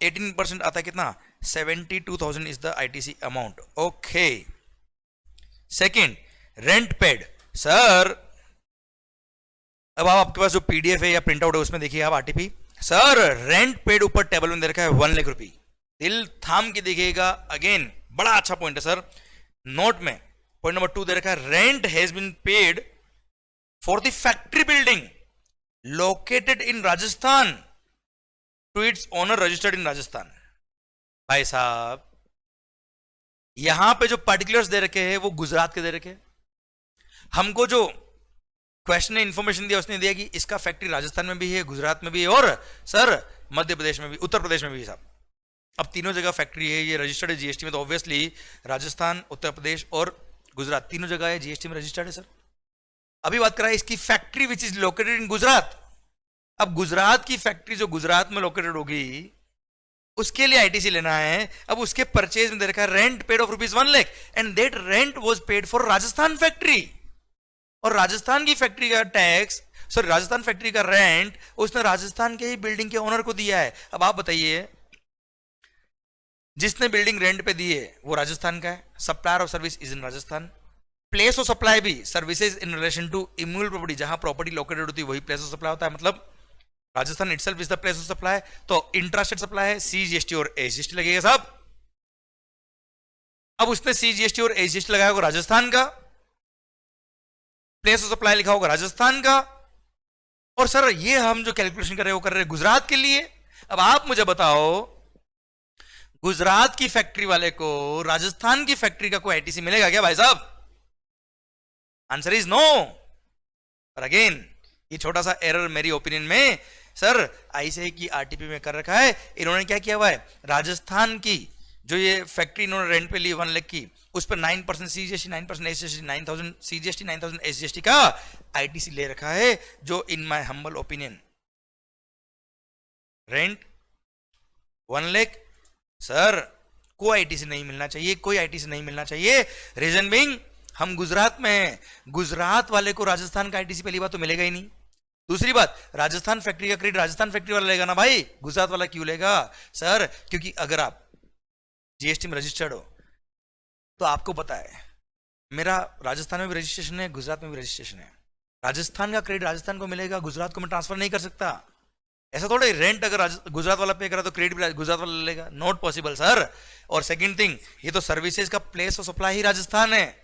18% आता है कितना 72,000 is the ITC amount. Okay second, rent paid. Sir अब आप आपके पास जो PDF है या प्रिंट आउट है उसमें देखिए आप RTP। सर रेंट पेड ऊपर टेबल में दे रखा है 1 लाख रुपए, दिल थाम के देखिएगा। अगेन बड़ा अच्छा पॉइंट है सर। नोट में पॉइंट नंबर 2 दे रखा है rent has been paid for the factory building located in Rajasthan to its owner registered in Rajasthan. भाई साहब यहां पे जो पर्टिकुलर्स दे रखे हैं वो गुजरात के दे रखे हैं। हमको जो क्वेश्चन ने इंफॉर्मेशन दिया उसने दिया कि इसका फैक्ट्री राजस्थान में भी है, गुजरात में भी है और सर मध्य प्रदेश में भी, उत्तर प्रदेश में भी साहब। अब तीनों जगह फैक्ट्री है, ये रजिस्टर्ड है GST में, तो ऑब्वियसली राजस्थान, उत्तर प्रदेश और गुजरात तीनों जगह है GST में रजिस्टर्ड है सर। अभी बात करा है इसकी factory which is located in Gujarat. अब गुजरात की फैक्ट्री जो गुजरात में लोकेटेड होगी उसके लिए ITC लेना है। अब उसके परचेज में दे रखा है rent paid of ₹1 lakh and that rent was paid for Rajasthan factory. और राजस्थान की फैक्ट्री का टैक्स, सॉरी राजस्थान फैक्ट्री का रेंट उसने राजस्थान के ही बिल्डिंग के ओनर को दिया है। अब आप बताइए जिसने बिल्डिंग रेंट पे दी है वो राजस्थान का है, supplier of service is in Rajasthan, place of supply भी services in relation to immovable property, जहां प्रॉपर्टी लोकेटेड होती है वही प्लेस ऑफ सप्लाई होता है, मतलब Rajasthan itself is the place of supply. तो इंट्रास्टेट सप्लाई है, CGST और SGST लगेगा साहब। अब उसने CGST और SGST लगाया होगा राजस्थान का, प्लेस ऑफ सप्लाई लिखा होगा राजस्थान का, और सर ये हम जो कैलकुलेशन कर रहे हैं वो कर रहे हैं गुजरात के लिए। अब आप मुझे बताओ गुजरात की फैक्ट्री वाले को राजस्थान की फैक्ट्री का कोई ITC मिलेगा क्या भाई साहब? Answer is no. और अगेन ये छोटा सा एरर मेरी ओपिनियन में सर ICAI की RTP में कर रखा है। इन्होंने क्या किया हुआ है, राजस्थान की जो ये फैक्ट्री इन्होंने रेंट पे ली 1 लाख की, उस पर 9% CGST, 9% SGST, 9,000 CGST, 9,000 SGST का ITC ले रखा है, जो इन my humble opinion rent 1 lakh sir कोई ITC नहीं मिलना चाहिए, कोई ITC नहीं मिलना चाहिए। रीजन बीइंग हम गुजरात में हैं, गुजरात वाले को राजस्थान का ITC पहली बात तो मिलेगा ही नहीं। दूसरी बात राजस्थान फैक्ट्री का क्रेडिट राजस्थान फैक्ट्री वाला लेगा ना भाई, गुजरात वाला क्यों लेगा सर? क्योंकि अगर आप GST में रजिस्टर्ड हो तो आपको पता है मेरा राजस्थान में भी रजिस्ट्रेशन है, गुजरात में भी रजिस्ट्रेशन है। राजस्थान का क्रेडिट राजस्थान को मिलेगा, गुजरात को मैं ट्रांसफर नहीं कर सकता। ऐसा थोड़ा रेंट अगर गुजरात वाला पे करा तो क्रेडिट भी गुजरात वाला लेगा, नॉट पॉसिबल सर। और सेकंड थिंग, ये तो सर्विसेज का प्लेस ऑफ सप्लाई ही राजस्थान है,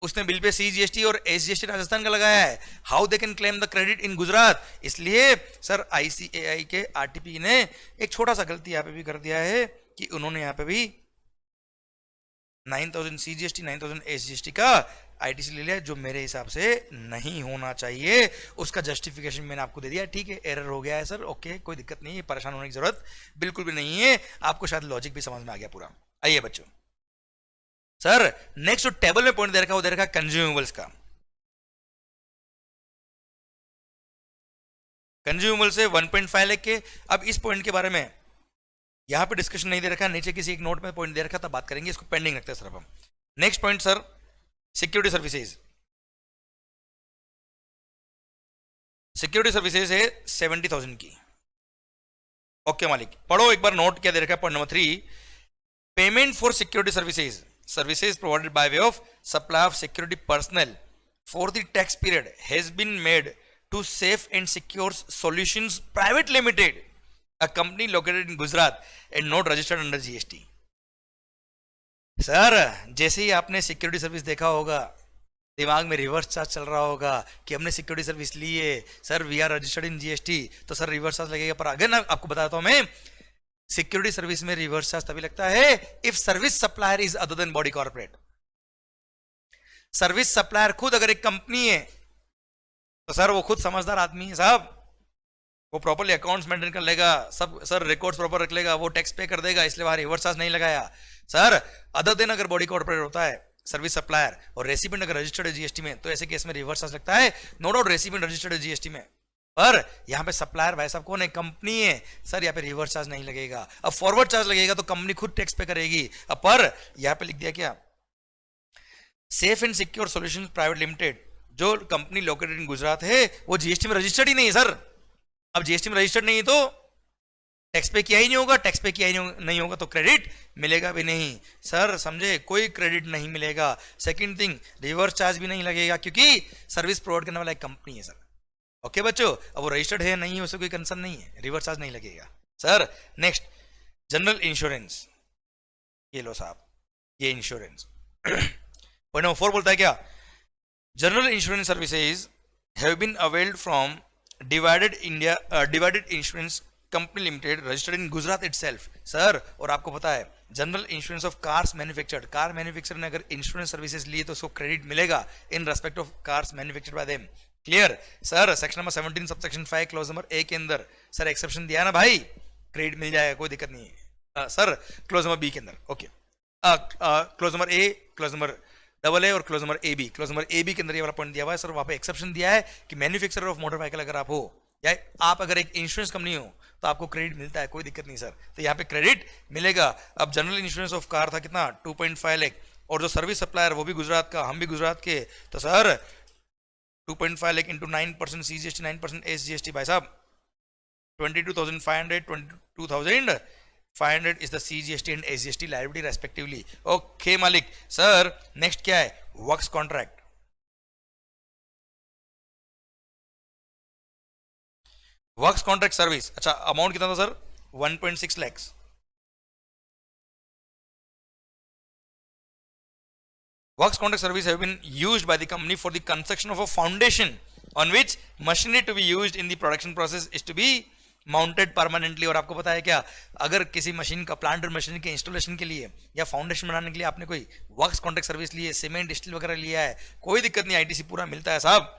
उसने बिल पे CGST और SGST राजस्थान का लगाया है। How they can claim the credit in Gujarat? इसलिए सर ICAI के RTP ने एक छोटा सा गलती यहाँ पे भी कर दिया है कि उन्होंने यहाँ पे भी 9,000 CGST 9,000 SGST का ITC ले लिया, जो मेरे हिसाब से नहीं होना चाहिए। उसका जस्टिफिकेशन मैंने आपको दे दिया, ठीक है एरर हो गया है सर, ओके कोई दिक्कत नहीं है, परेशान होने की जरूरत बिल्कुल भी नहीं है। आपको शायद लॉजिक भी समझ में आ गया पूरा। आइए बच्चों सर नेक्स्ट जो टेबल में पॉइंट दे रखा वो दे रखा कंज्यूमेबल्स का। कंज्यूमेबल से 1.5 लाख के। अब इस पॉइंट के बारे में यहां पे डिस्कशन नहीं दे रखा, नीचे किसी एक नोट में पॉइंट दे रखा, तब बात करेंगे, इसको पेंडिंग रखते हैं सर अब हम। Next point sir, security services. Security services है 70,000 की। ओके मालिक, पढ़ो एक बार नोट क्या दे रखा है। Point number 3, payment for security services, services provided by way of supply of security personal for the tax period has been made to Safe and Secure Solutions Private Limited, a company located in Gujarat and not registered under GST. Sir जैसे ही आपने security service देखा होगा, दिमाग में reverse charge चल रहा होगा कि हमने सिक्योरिटी सर्विस ली है sir, we are registered in GST, तो सर रिवर्स चार्ज लगेगा। पर अगर ना आपको बताता हूं मैं, सिक्योरिटी सर्विस में रिवर्स चार्ज तभी लगता है if service supplier is other than body corporate. Service supplier खुद अगर एक कंपनी है तो सर वो खुद समझदार आदमी है साहब, वो प्रॉपर्ली अकाउंट्स मेंटेन कर लेगा, सब सर रिकॉर्ड्स प्रॉपर रख लेगा, वो टैक्स पे कर देगा, इसलिए वहां रिवर्स चार्ज नहीं लगाया। सर अदर देन अगर बॉडी कॉर्पोरेट होता है सर्विस सप्लायर और रेसिपिएंट अगर रजिस्टर्ड है जीएसटी में, तो ऐसे केस में रिवर्स चार्ज लगता है। नो डाउट रेसिपिएंट रजिस्टर्ड है जीएसटी में, पर यहाँ पे सप्लायर भाई साहब कौन है, कंपनी है सर, यहाँ पे रिवर्स चार्ज नहीं लगेगा। अब फॉरवर्ड चार्ज लगेगा तो कंपनी खुद टैक्स पे करेगी। अब पर यहाँ पे लिख दिया क्या, safe and secure solutions private limited, जो कंपनी लोकेटेड इन गुजरात है वो जीएसटी में रजिस्टर्ड ही नहीं है सर। अब जीएसटी में रजिस्टर्ड नहीं है तो टैक्स पे किया ही नहीं होगा, टैक्स पे किया ही नहीं होगा तो क्रेडिट मिलेगा भी नहीं सर, समझे, कोई क्रेडिट नहीं मिलेगा। सेकंड थिंग, रिवर्स चार्ज भी नहीं लगेगा क्योंकि सर्विस प्रोवाइड करने वाला एक कंपनी है सर। ओके बच्चों, अब वो रजिस्टर्ड है नहीं है उससे कोई कंसर्न नहीं है, रिवर्स चार्ज नहीं लगेगा सर। नेक्स्ट, जनरल इंश्योरेंस, ये लो साहब ये इंश्योरेंस। पॉइंट नंबर 4 बोलता है क्या, general insurance services have been availed from divided insurance company limited registered in Gujarat itself sir. और आपको पता है general insurance of cars manufactured, car manufacture ने अगर इंश्योरेंस सर्विसेज लिए तो उसको क्रेडिट मिलेगा in respect of cars manufactured by them. Clear sir. Section number 17 subsection 5 clause number A के अंदर सर एक्सेप्शन दिया ना भाई, क्रेडिट मिल जाएगा, कोई दिक्कत नहीं है सर। क्लॉज नंबर बी के अंदर okay, clause number A, clause number double A और clause number A B, clause number A B के अंदर ये वाला पॉइंट दिया हुआ है सर। वहां पे एक्सेप्शन दिया है कि मैन्युफैक्चरर ऑफ मोटर व्हीकल अगर आप हो या आप अगर एक इंश्योरेंस कंपनी हो तो आपको क्रेडिट मिलता है, कोई दिक्कत नहीं सर, तो यहाँ पे क्रेडिट मिलेगा। अब जनरल इंश्योरेंस ऑफ कार था कितना 2.5 लाख, और जो सर्विस सप्लायर वो भी गुजरात का, हम भी गुजरात के, तो sir 2.5 lakh into 9% CGST 9% SGST भाई साहब 22,500 22,500 is the CGST and SGST liability respectively. Okay मालिक सर। नेक्स्ट क्या है, works contract. Works contract service, अच्छा अमाउंट कितना था sir 1.6 lakh. Works contract service have been used by the company for the construction of a foundation on which machinery to be used in the production process is to be mounted permanently। और आपको पता है क्या, अगर किसी machine का, plant और machine के इंस्टॉलेशन के लिए या फाउंडेशन बनाने के लिए आपने कोई वर्क्स कॉन्ट्रैक्ट सर्विस ली है, सीमेंट स्टील वगैरह लिया है, कोई दिक्कत नहीं, आईटीसी पूरा मिलता है साहब।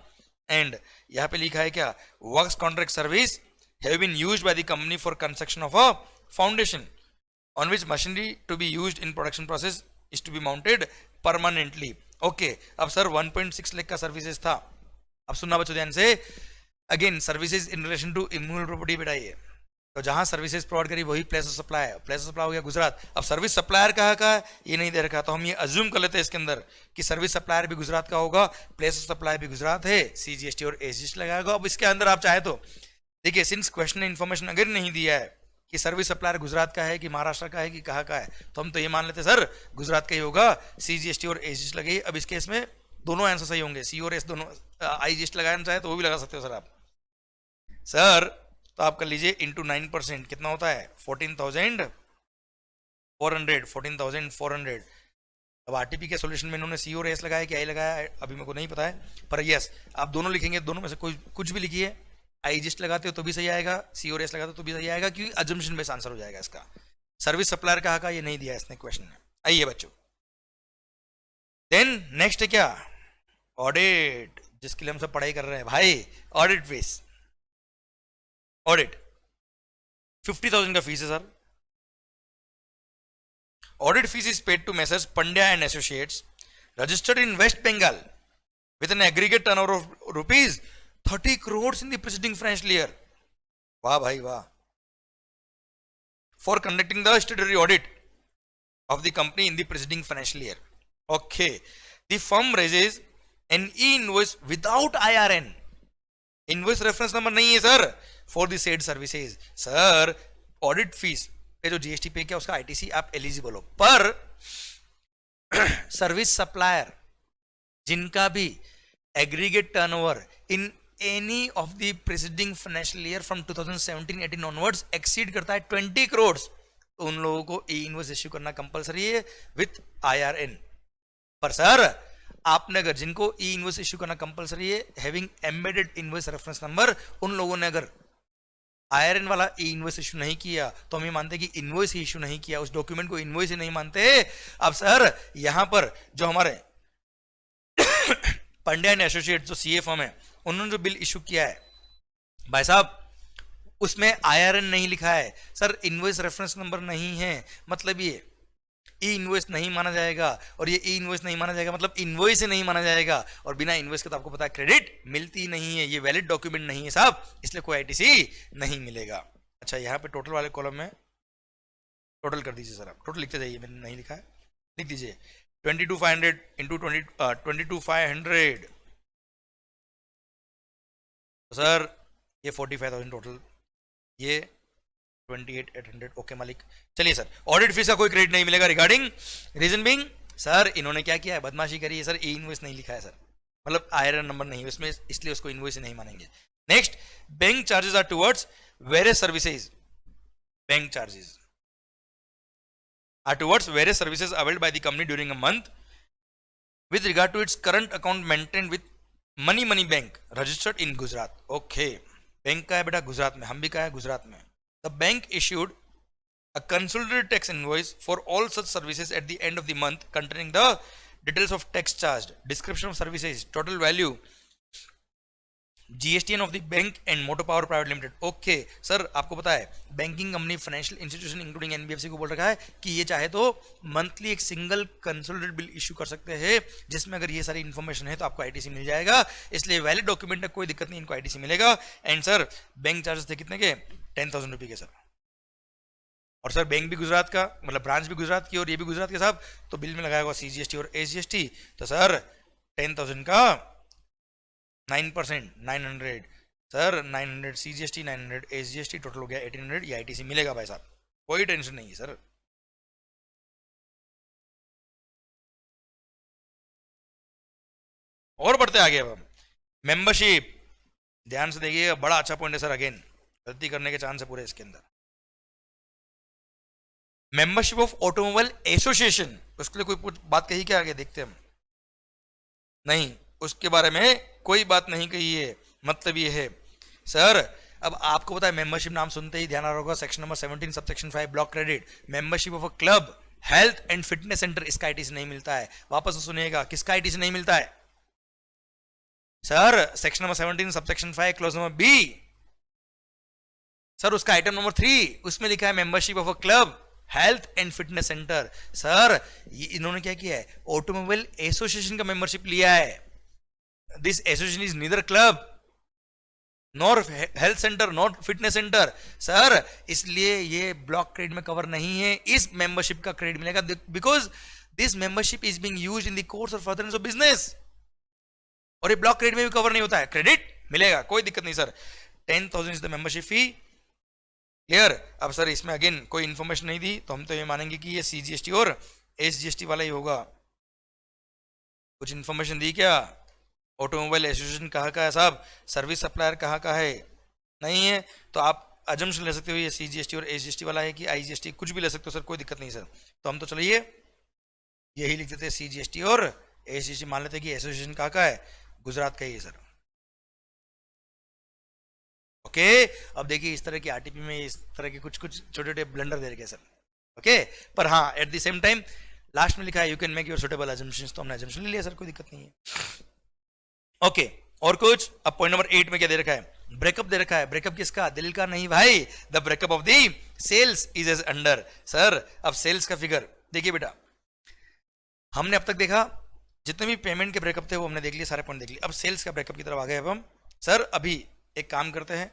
एंड यहाँ पे लिखा है क्या, works contract service have been used by the company for construction of a foundation on which machinery to be used in production process is to be mounted permanently. Okay, अब सर 1.6 लाख का services था। अब सुनना बच्चों ध्यान से, again services in relation to immovable property बेटा, ये तो जहां सर्विसेज प्रोवाइड करी वही प्लेस ऑफ सप्लाई है, प्लेस ऑफ सप्लाई हो गया गुजरात। अब सर्विस सप्लायर कहाँ का है ये नहीं दे रखा, तो हम ये अज्यूम कर लेते हैं इसके अंदर कि सर्विस सप्लायर भी गुजरात का होगा, प्लेस ऑफ सप्लाई भी गुजरात है, CGST और SGST लगाएगा। अब इसके अंदर आप चाहे तो देखिए, सिंस क्वेश्चन ने इन्फॉर्मेशन अगर नहीं दिया है कि सर्विस सप्लायर गुजरात का है कि महाराष्ट्र का है कि कहाँ का है, तो हम तो ये मान लेते सर गुजरात का ही होगा, CGST और SGST लगे। अब इस केस में दोनों आंसर सही होंगे, C और S दोनों, IGST लगाना चाहे तो वो भी लगा सकते हो सर आप। सर तो आप कर लीजिए इंटू 9% कितना होता है 14,400। अब आरटीपी के सॉल्यूशन में इन्होंने C और S लगाया कि आई लगाया अभी मेरे को नहीं पता है, पर यस आप दोनों लिखेंगे, दोनों में से कोई कुछ भी लिखिए, IGST लगाते हो तो भी सही आएगा, C और S लगाते हो तो भी सही आएगा, क्योंकि अजम्पशन बेस आंसर हो जाएगा इसका। सर्विस सप्लायर कहा का ये नहीं दिया इसने क्वेश्चन में। आइए बच्चों, देन नेक्स्ट है क्या, ऑडिट, जिसके लिए हम सब पढ़ाई कर रहे हैं भाई, ऑडिट फीस। ऑडिट 50,000 का फीस है sir, audit fees is paid to messrs Pandya and associates registered in West Bengal with an aggregate turnover of rupees 30 crores in the preceding financial year. वाह भाई वाह. For conducting the statutory audit of the company in the preceding financial year. Okay. The firm raises an e-invoice without IRN. Invoice reference number नहीं है sir. For the said services. Sir audit fees पे जो GST पे किया उसका ITC आप eligible हो. पर सर्विस सप्लायर जिनका भी aggregate turnover in any of the preceding financial year from 2017-18 onwards exceed करता है 20 crores, तो उन लोगों को ई इनवॉइस इश्यू करना कंपलसरी है विथ IRN. पर सर आपने अगर जिनको ई इनवॉइस इश्यू करना कंपलसरी है having embedded invoice reference number, उन लोगों ने अगर IRN वाला ई इनवॉइस इश्यू नहीं किया तो हम ये मानते हैं कि इनवॉइस ही इश्यू नहीं किया, उस डॉक्यूमेंट को इनवॉइस ही नहीं मानते. अब सर यहां पर जो हमारे पंड्या एंड एसोसिएट जो सीए फर्म है उन्होंने जो बिल इशू किया है भाई साहब उसमें IRN नहीं लिखा है सर, इनवॉइस रेफरेंस नंबर नहीं है, मतलब ये ई इनवॉइस नहीं माना जाएगा. और ये ई इनवॉइस नहीं माना जाएगा मतलब इनवॉइस ही नहीं माना जाएगा, और बिना इनवॉइस के तो आपको पता है क्रेडिट मिलती नहीं है, ये वैलिड डॉक्यूमेंट नहीं है साहब, इसलिए कोई ITC नहीं मिलेगा. अच्छा यहाँ पे टोटल वाले कॉलम में टोटल कर दीजिए सर, आप टोटल लिखते जाइए, मैंने नहीं लिखा है, लिख दीजिए 22,500 into 22,500 सर ये 45,000 टोटल, ये 28,800. ओके मालिक. चलिए सर ऑडिट फीस का कोई क्रेडिट नहीं मिलेगा रिगार्डिंग रीजन बिंग सर इन्होंने क्या किया है, बदमाशी करी है सर, ई इनवॉइस नहीं लिखा है सर, मतलब IRN नंबर नहीं है उसमें, इसलिए उसको इनवॉइस नहीं मानेंगे. Next, bank charges are towards various services. Bank charges are towards various services availed by the company during a month with regard to its current account maintained with money bank registered in Gujarat. Okay, bank का है बेटा गुजरात में, हम भी का है गुजरात में. The bank issued a consolidated tax invoice for all such services at the end of the month containing the details of tax charged, description of services, total value, GSTN of the bank and motor power private limited. Okay sir आपको पता है banking company financial institution including NBFC को बोल रखा है कि ये चाहे तो मंथली एक सिंगल कंसोलिडेटेड बिल इशू कर सकते हैं जिसमें अगर ये सारी इन्फॉर्मेशन है तो आपको ITC मिल जाएगा, इसलिए वैलिड डॉक्यूमेंट है, कोई दिक्कत नहीं, इनको ITC मिलेगा. एंड सर बैंक चार्जेस थे कितने के, 10,000 रुपये के सर. और सर बैंक भी गुजरात का, मतलब ब्रांच भी गुजरात की और ये भी गुजरात के साहब, तो बिल में लगाया हुआ CGST और SGST, तो सर 10,000 का 9% 900 सर, 900 CGST 900 SGST टोटल हो गया 1800, ये ITC मिलेगा भाई साहब, कोई टेंशन नहीं है सर. और बढ़ते आगे अब हम मेंबरशिप, ध्यान से देखिएगा, बड़ा अच्छा पॉइंट है सर, अगेन गलती करने के चांस है पूरे इसके अंदर. मेंबरशिप ऑफ ऑटोमोबाइल एसोसिएशन, उसके लिए कोई बात कही क्या आगे देखते हम, नहीं उसके बारे में कोई बात नहीं कही है. मतलब ये है सर, अब आपको पता है मेंबरशिप नाम सुनते ही ध्यान आ रहा होगा section number 17 subsection 5 block credit, membership of a club health and fitness centre, इसका ITC नहीं मिलता है. वापस से सुनिएगा, किसका ITC नहीं मिलता है sir, section number 17 subsection 5 clause number B sir, उसका आइटम नंबर 3 उसमें लिखा है membership of a club health and fitness centre. Sir ये इन्होंने क्या किया है, ऑटोमोबाइल एसोसिएशन का मेंबरशिप लिया है. This association is neither club nor health centre not fitness centre sir, इसलिए ये ब्लॉक क्रेडिट में कवर नहीं है. इस मेंबरशिप का क्रेडिट मिलेगा because this membership is being used in the course of furtherance of business, और ये ब्लॉक क्रेडिट में भी कवर नहीं होता है, क्रेडिट मिलेगा, कोई दिक्कत नहीं sir. 10,000 is the membership fee. Clear. अब सर इसमें अगेन कोई इंफॉर्मेशन नहीं दी तो हम तो ये मानेंगे कि ये CGST और SGST वाला ही होगा. कुछ इंफॉर्मेशन दी क्या, ऑटोमोबाइल एसोसिएशन कहाँ का है साहब, सर्विस सप्लायर कहाँ का है, नहीं है, तो आप अजम्पशन ले सकते हो ये CGST और SGST वाला है कि IGST, कुछ भी ले सकते हो सर, कोई दिक्कत नहीं सर. तो हम तो चलिए यही लिख देते हैं CGST और SGST, मान लेते हैं कि एसोसिएशन कहाँ का है, गुजरात का ही है सर. ओके अब देखिए इस तरह की RTP में इस तरह के कुछ छोटे छोटे ब्लंडर दे रखे सर. ओके पर हाँ at the same time last में लिखा है you can make your suitable assumptions, तो हमने अजम्पशन ले लिया सर, कोई दिक्कत नहीं है. ओके और कुछ, अब पॉइंट नंबर 8 में क्या दे रखा है, ब्रेकअप दे रखा है. ब्रेकअप किसका, दिल का नहीं भाई, the breakup of the sales is as under. Sir अब सेल्स का फिगर देखिए बेटा, हमने अब तक देखा जितने भी पेमेंट के ब्रेकअप थे वो हमने देख लिए, सारे पॉइंट देख लिए। अब सेल्स का ब्रेकअप की तरफ आ गए। अब हम सर अभी एक काम करते हैं,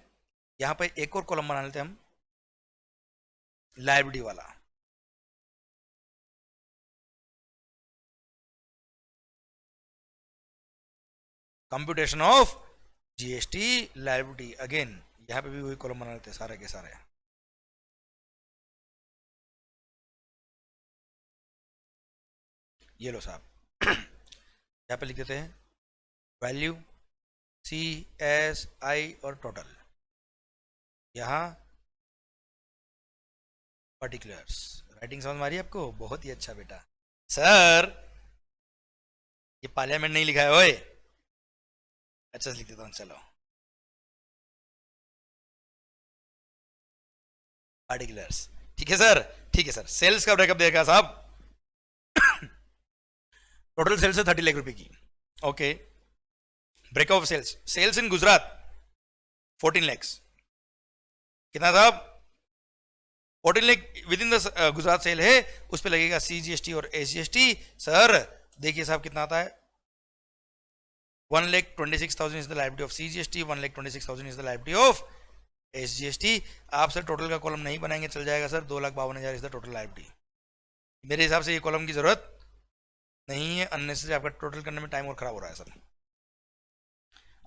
यहाँ पे एक और कॉलम बना लेते हैं हम, लायबिलिटी वाला। Computation of GST liability, again यहाँ पे भी वही कॉलम बना लेते हैं सारे के सारे। ये लो साहब, यहाँ पे लिख देते हैं वैल्यू सी एस आई और टोटल, यहाँ पर्टिकुलर्स। राइटिंग समझ में आ रही है आपको? बहुत ही अच्छा बेटा। सर ये पार्लियामेंट नहीं लिखा है ओए, अच्छा से लिख देता हूँ, चलो पार्टिकुलर्स। ठीक है सर, ठीक है सर। सेल्स का ब्रेकअप देगा साहब, टोटल सेल्स है 30 लाख रुपए की। Okay, breakup of sales, sales in Gujarat 14 lakhs, कितना साहब? 14 lakh with in the Gujarat sale है, उस पर लगेगा सीजीएसटी और एसजीएसटी। सर देखिए साहब कितना आता है, 1,26,000 is the liability of CGST, 1,26,000 is the liability of SGST. आप सर टोटल का कॉलम नहीं बनाएंगे चल जाएगा sir, 2,52,000 is the total liability. मेरे हिसाब से ये कॉलम की जरूरत नहीं है, अननेसेसरी आपका टोटल करने में टाइम और खराब हो रहा है सर।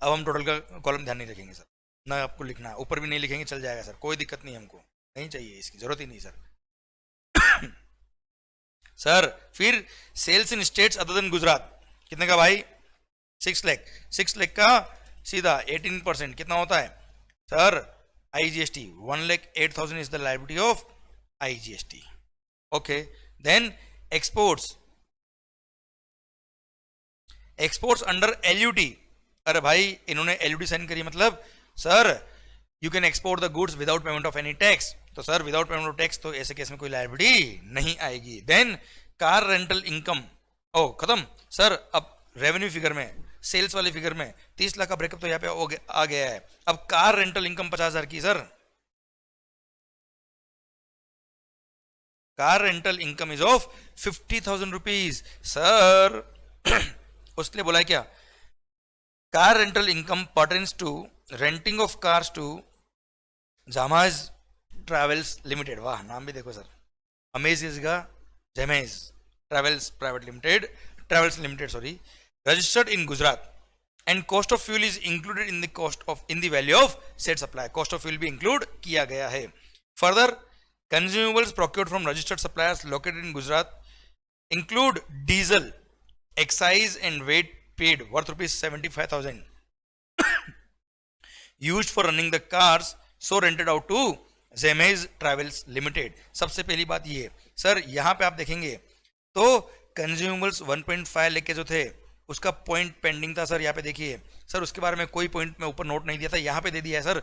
अब हम टोटल का कॉलम ध्यान नहीं रखेंगे सर, ना आपको लिखना है, ऊपर भी नहीं लिखेंगे चल जाएगा सर, कोई दिक्कत नहीं, हमको नहीं चाहिए, इसकी जरूरत ही नहीं सर। सर फिर सेल्स इन स्टेट्स अदर देन गुजरात कितने का भाई? 6 लाख। 6 लाख का सीधा 18% कितना होता है sir? IGST 1,08,000 is the liability of IGST. Okay, then exports, exports under LUT. अरे भाई इन्होंने एलयूटी साइन करी, मतलब sir you can export the goods without payment of any tax. तो sir without payment of tax तो ऐसे case में कोई लायबिलिटी नहीं आएगी। देन कार रेंटल इनकम, ओ खत्म सर। अब रेवेन्यू फिगर में, सेल्स वाले फिगर में 30 लाख का ब्रेकअप तो यहाँ पे आ गया है। अब कार रेंटल इनकम 50,000 की sir, car rental income is of 50,000 rupees sir. उसके लिए बोला है क्या? Car rental income pertains to renting of cars to Jamaz travels limited. वाह नाम भी देखो सर, अमेज का Jamaz travels private limited, travels limited sorry, registered in Gujarat and cost of fuel is included in the cost of in the value of set supply. Cost of fuel भी include किया गया है। Further consumables procured from registered suppliers located in Gujarat include diesel excise and VAT paid worth ₹75,000 used for running the cars so rented out to Zemez Travels Limited। सबसे पहली बात ये sir, यहाँ पे आप देखेंगे तो कंज्यूमेबल्स 1.5 लाख के जो थे उसका पॉइंट पेंडिंग था सर। यहाँ पे देखिए सर, उसके बारे में कोई पॉइंट में ऊपर नोट नहीं दिया था, यहाँ पे दे दिया है सर।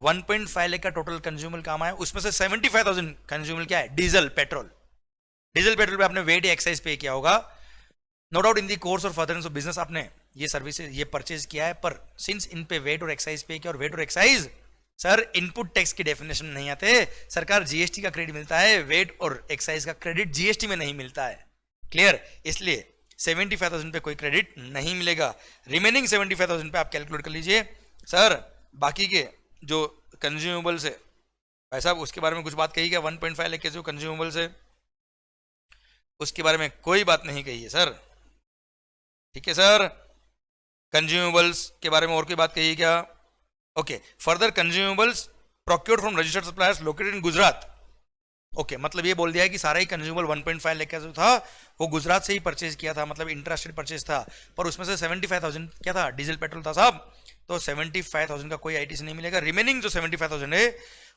1.5 लाख का टोटल कंज्यूमल काम आया, उसमें से 75,000 कंज्यूमल क्या है? Diesel petrol. डीजल पेट्रोल पे आपने वेट एक्साइज पे किया होगा, no doubt in the course और फर्दरेंस ऑफ बिजनेस आपने ये सर्विसेज ये परचेज किया है, पर सिंस इन पे वेट और एक्साइज पे किया, और वेट और एक्साइज सर इनपुट टैक्स की डेफिनेशन नहीं आते, सरकार जीएसटी का क्रेडिट मिलता है, वेट और एक्साइज का क्रेडिट जीएसटी में नहीं मिलता है। क्लियर? इसलिए 75,000 पे कोई क्रेडिट नहीं मिलेगा। रिमेनिंग 75,000 पे आप कैलकुलेट कर लीजिए सर। बाकी के जो कंज्यूमेबल्स है भाई साहब, उसके बारे में कुछ बात कही क्या? 1.5 लाख के जो कंज्यूमेबल्स है उसके बारे में कोई बात नहीं कही है सर। ठीक है सर, कंज्यूमेबल्स के बारे में और कोई बात कही क्या? Okay, further consumables procured from registered suppliers located in Gujarat. Okay, मतलब ये बोल दिया है कि सारा ही कंज्यूमेबल 1.5 लाख का जो था वो गुजरात से ही परचेज किया था, मतलब इंटरस्टेड परचेज था, पर उसमें से 75,000 क्या था? डीजल पेट्रोल था साहब। तो 75,000 का कोई आईटीसी नहीं मिलेगा। रिमेनिंग जो 75,000 है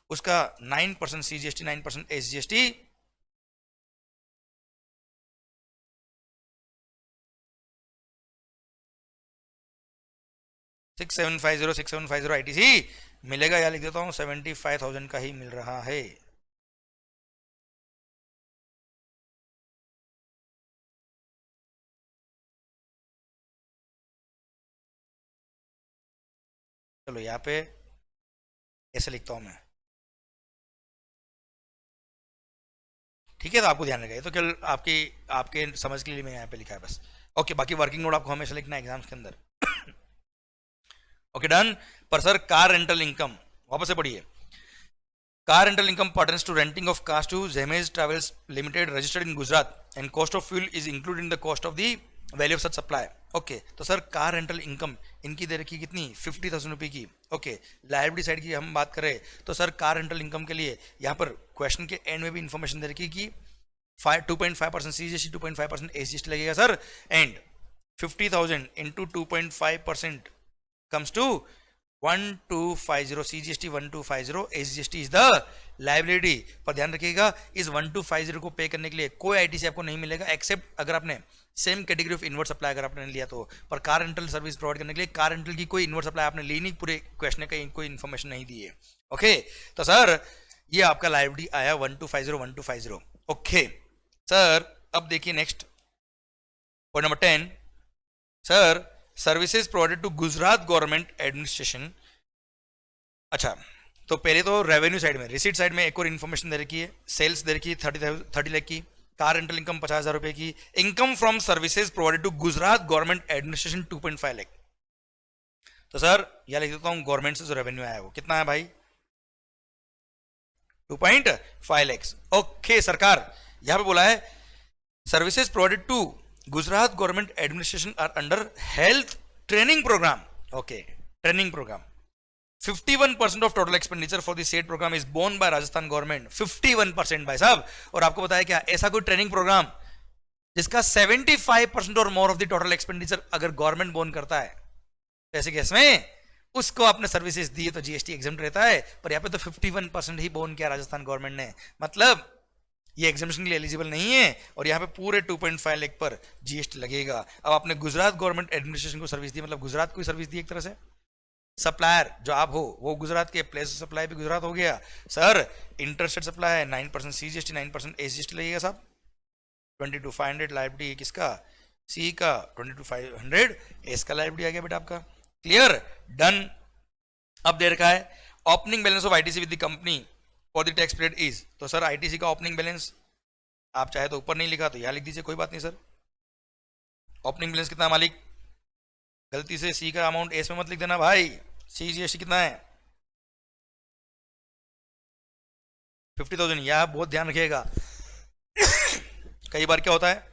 उसका 9% CGST, 9% SGST, six seven five zero ITC मिलेगा, या लिख देता हूं 75,000 का ही मिल रहा है। चलो यहाँ पे ऐसे लिखता हूं मैं, ठीक है, तो आपको ध्यान रखिए, तो केवल आपकी आपके समझ के लिए मैंने यहाँ पे लिखा है बस। ओके, बाकी वर्किंग नोट आपको हमेशा लिखना है एग्जाम्स के अंदर। Okay done. पर सर कार रेंटल इनकम, वापस से पढ़िए। Car rental income pertains to renting of cars to Jemaz travels limited registered in Gujarat and cost of fuel is included in the cost of the value of such supply. Okay, तो sir car rental income इनकी दे रखी कितनी, 50,000 रुपये की। Okay, liability side की हम बात करें तो सर कार रेंटल इनकम के लिए यहाँ पर क्वेश्चन के एंड में भी इंफॉर्मेशन दे रखी कि 2.5% CGST, 2.5% SGST लगेगा sir, and 50,000 into 2.5% comes to 1250 CGST, 1250 SGST is the liability. पर ध्यान रखिएगा इस 1250 को पे करने के लिए कोई ITC आपको नहीं मिलेगा, एक्सेप्ट अगर आपने same category of invert supply अगर आपने लिया तो। पर कार रेंटल सर्विस प्रोवाइड करने के लिए कार रेंटल की कोई इनवर्ट सप्लाई आपने ली नहीं, पूरे क्वेश्चन का कोई इन्फॉर्मेशन नहीं दी है। ओके, तो सर ये आपका लाइबिलिटी आया 1250 1250। ओके सर, अब देखिए next point number 10। Sir services provided to Gujarat government administration. अच्छा, तो पहले तो रेवेन्यू साइड में, रिसीट साइड में एक और इन्फॉर्मेशन दे रखी है, सेल्स दे रखी है 30 लाख की, कार रेंटल इनकम 50,000 रुपए की, income from services provided to Gujarat government administration 2.5 lakh. तो सर यह लिख देता हूं, गवर्नमेंट से जो रेवेन्यू आया वो कितना है भाई, 2.5 लाख। ओके, सरकार यहां पे बोला है services provided to Gujarat government administration are under health training program. Okay, training program 51% of total expenditure for the set program is borne by Rajasthan government. 51% भाई साहब। और आपको बताया क्या, ऐसा कोई ट्रेनिंग प्रोग्राम जिसका 75% और more of the total expenditure अगर गवर्नमेंट बोर्न करता है, ऐसे केस में उसको आपने सर्विसेज दी तो GST एग्जम्प्ट रहता है। पर यहाँ पे तो 51% ही बोर्न किया राजस्थान गवर्नमेंट ने, मतलब ये एग्जामिनेशन के लिए एलिजिबल नहीं है, और यहाँ पे पूरे 2.5 लाख पर GST लगेगा। अब आपने गुजरात गवर्नमेंट एडमिनिस्ट्रेशन को सर्विस दी, मतलब गुजरात को सर्विस दी एक तरह से, सप्लायर जो आप हो वो गुजरात के, प्लेस सप्लाई भी गुजरात हो गया। सर इंटरस्टेट सप्लाई है 9% CGST, 9% SGST लगेगा साहब। 22,500 लाइबिलिटी किसका, C का, 22,500 S का लाइबिलिटी आ गया बेटा आपका। Clear, done. अब दे रखा है opening balance of ITC with the company for the tax period is. तो सर ITC का ओपनिंग बैलेंस आप चाहे तो ऊपर नहीं लिखा तो यहां लिख दीजिए, कोई बात नहीं सर। ओपनिंग बैलेंस कितना है मालिक, गलती से C का अमाउंट S में मत लिख देना भाई। CGST कितना है, 50,000। यह बहुत ध्यान रखिएगा, कई बार क्या होता है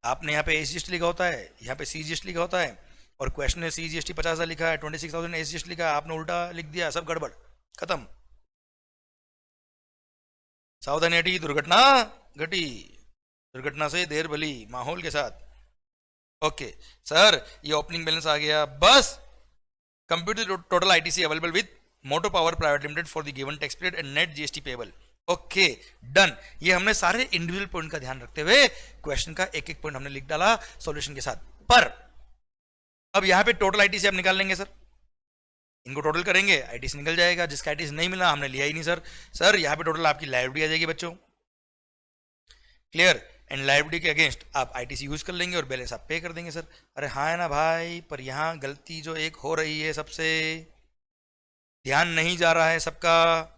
आपने यहाँ पे SGST लिखा होता है, यहाँ पे CGST लिखा होता है, और क्वेश्चन में CGST 50,000 लिखा है, 26,000 SGST लिखा है, आपने उल्टा लिख दिया, सब गड़बड़, खत्म। सावधानी हटी, दुर्घटना घटी, दुर्घटना से देर भली, माहौल के साथ। ओके सर, ये ओपनिंग बैलेंस आ गया, बस compute the total ITC available with Moto power private limited for the given tax period and net GST payable. Okay done. ये हमने सारे इंडिविजुअल पॉइंट का ध्यान रखते हुए क्वेश्चन का एक एक पॉइंट हमने लिख डाला सॉल्यूशन के साथ। पर अब यहाँ पे टोटल ITC आप निकाल लेंगे सर, इनको टोटल करेंगे ITC निकल जाएगा, जिसका ITC नहीं मिला हमने लिया ही नहीं सर। सर यहाँ पे टोटल आपकी लायबिलिटी आ जाएगी बच्चों, क्लियर। एंड लायबिलिटी के अगेंस्ट आप ITC यूज कर लेंगे और बैलेंस आप पे कर देंगे सर। अरे हाँ है ना भाई, पर यहाँ गलती जो एक हो रही है, सबसे ध्यान नहीं जा रहा है सबका,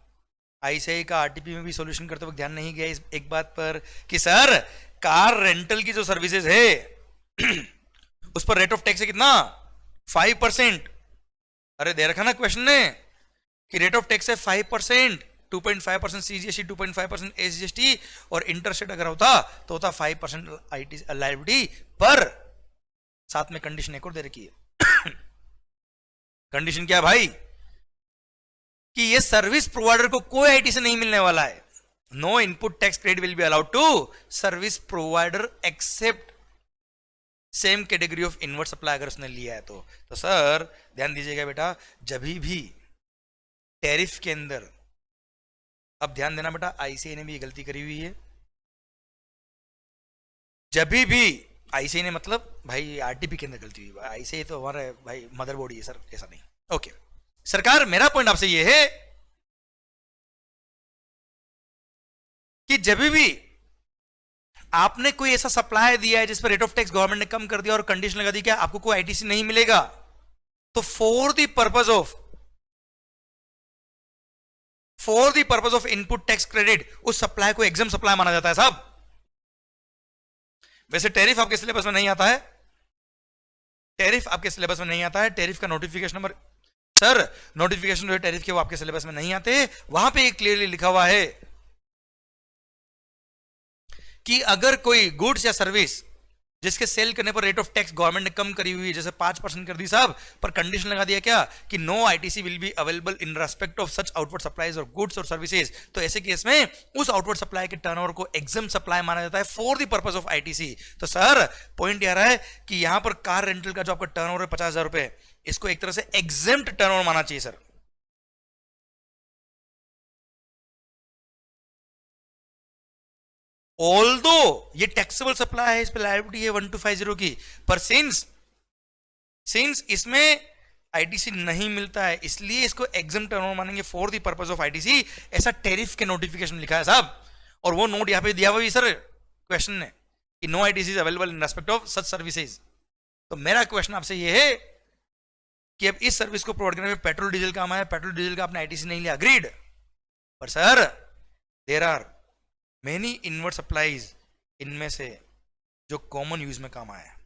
ICAI का RTP में भी सॉल्यूशन करते वक्त ध्यान नहीं गया इस एक बात पर कि सर कार रेंटल की जो सर्विसेज है उस पर रेट ऑफ टैक्स है कितना, 5%। अरे दे रखा ना क्वेश्चन ने कि रेट ऑफ टैक्स है 5%, 2.5% CGST, 2.5% SGST, और इंटरस्टेट अगर होता तो होता 5% ITC लायबिलिटी। पर साथ में कंडीशन एक और दे रखी है कंडीशन क्या भाई, कि ये सर्विस प्रोवाइडर को कोई ITC नहीं मिलने वाला है। No input tax credit will be allowed to service provider except same category of invert supply अगर उसने लिया है तो सर ध्यान दीजिएगा बेटा, जब भी टैरिफ के अंदर, अब ध्यान देना बेटा, ICAI ने भी ये गलती करी हुई है, जब भी ICAI ने मतलब भाई RTP के अंदर गलती हुई, ICAI तो हमारा भाई मदरबोर्ड ही है सर, ऐसा नहीं। ओके सरकार, मेरा पॉइंट आपसे ये है कि जब भी आपने कोई ऐसा सप्लाई दिया है जिस पर रेट ऑफ टैक्स गवर्नमेंट ने कम कर दिया और कंडीशन लगा दी कि आपको कोई ITC नहीं मिलेगा, तो for the purpose of input tax credit उस सप्लाई को एग्जाम सप्लाई माना जाता है साहब। वैसे टैरिफ आपके सिलेबस में नहीं आता है, टैरिफ आपके सिलेबस में नहीं आता है, टैरिफ का नोटिफिकेशन नंबर, सर नोटिफिकेशन जो है टैरिफ के वो आपके सिलेबस में नहीं आते। वहां पे क्लियरली लिखा हुआ है कि अगर कोई गुड्स या सर्विस जिसके सेल करने पर रेट ऑफ टैक्स गवर्नमेंट ने कम करी हुई है, जैसे 5% कर दी साहब, पर कंडीशन लगा दिया क्या कि no ITC will be available in respect of such outward supplies और गुड्स और सर्विसेज, तो ऐसे केस में उस आउटवर्ड सप्लाई के टर्नओवर को एग्जाम सप्लाई माना जाता है for the purpose of ITC. तो सर पॉइंट यह रहा है कि यहां पर कार रेंटल का जो आपका टर्नओवर है 50,000 रुपए, इसको एक तरह से एग्जेम्प्ट टर्नओवर माना चाहिए सर। ऑल्दो ये टैक्सेबल सप्लाई है, इस पे लायबिलिटी है 1250 की, पर सिंस इसमें आईटीसी नहीं मिलता है इसलिए इसको एग्जाम टर्नओवर मानेंगे for the purpose of ITC, ऐसा टैरिफ के नोटिफिकेशन लिखा है साहब। और वो नोट यहां पे दिया हुआ भी सर क्वेश्चन ने कि no ITC is available in respect of such services. तो मेरा क्वेश्चन आपसे ये है कि अब इस सर्विस को प्रोवाइड करने में पेट्रोल डीजल काम आया, पेट्रोल डीजल का आपने आईटीसी नहीं लिया, अग्रीड, पर sir there are many invert supplies इनमें से जो कॉमन यूज में काम आया।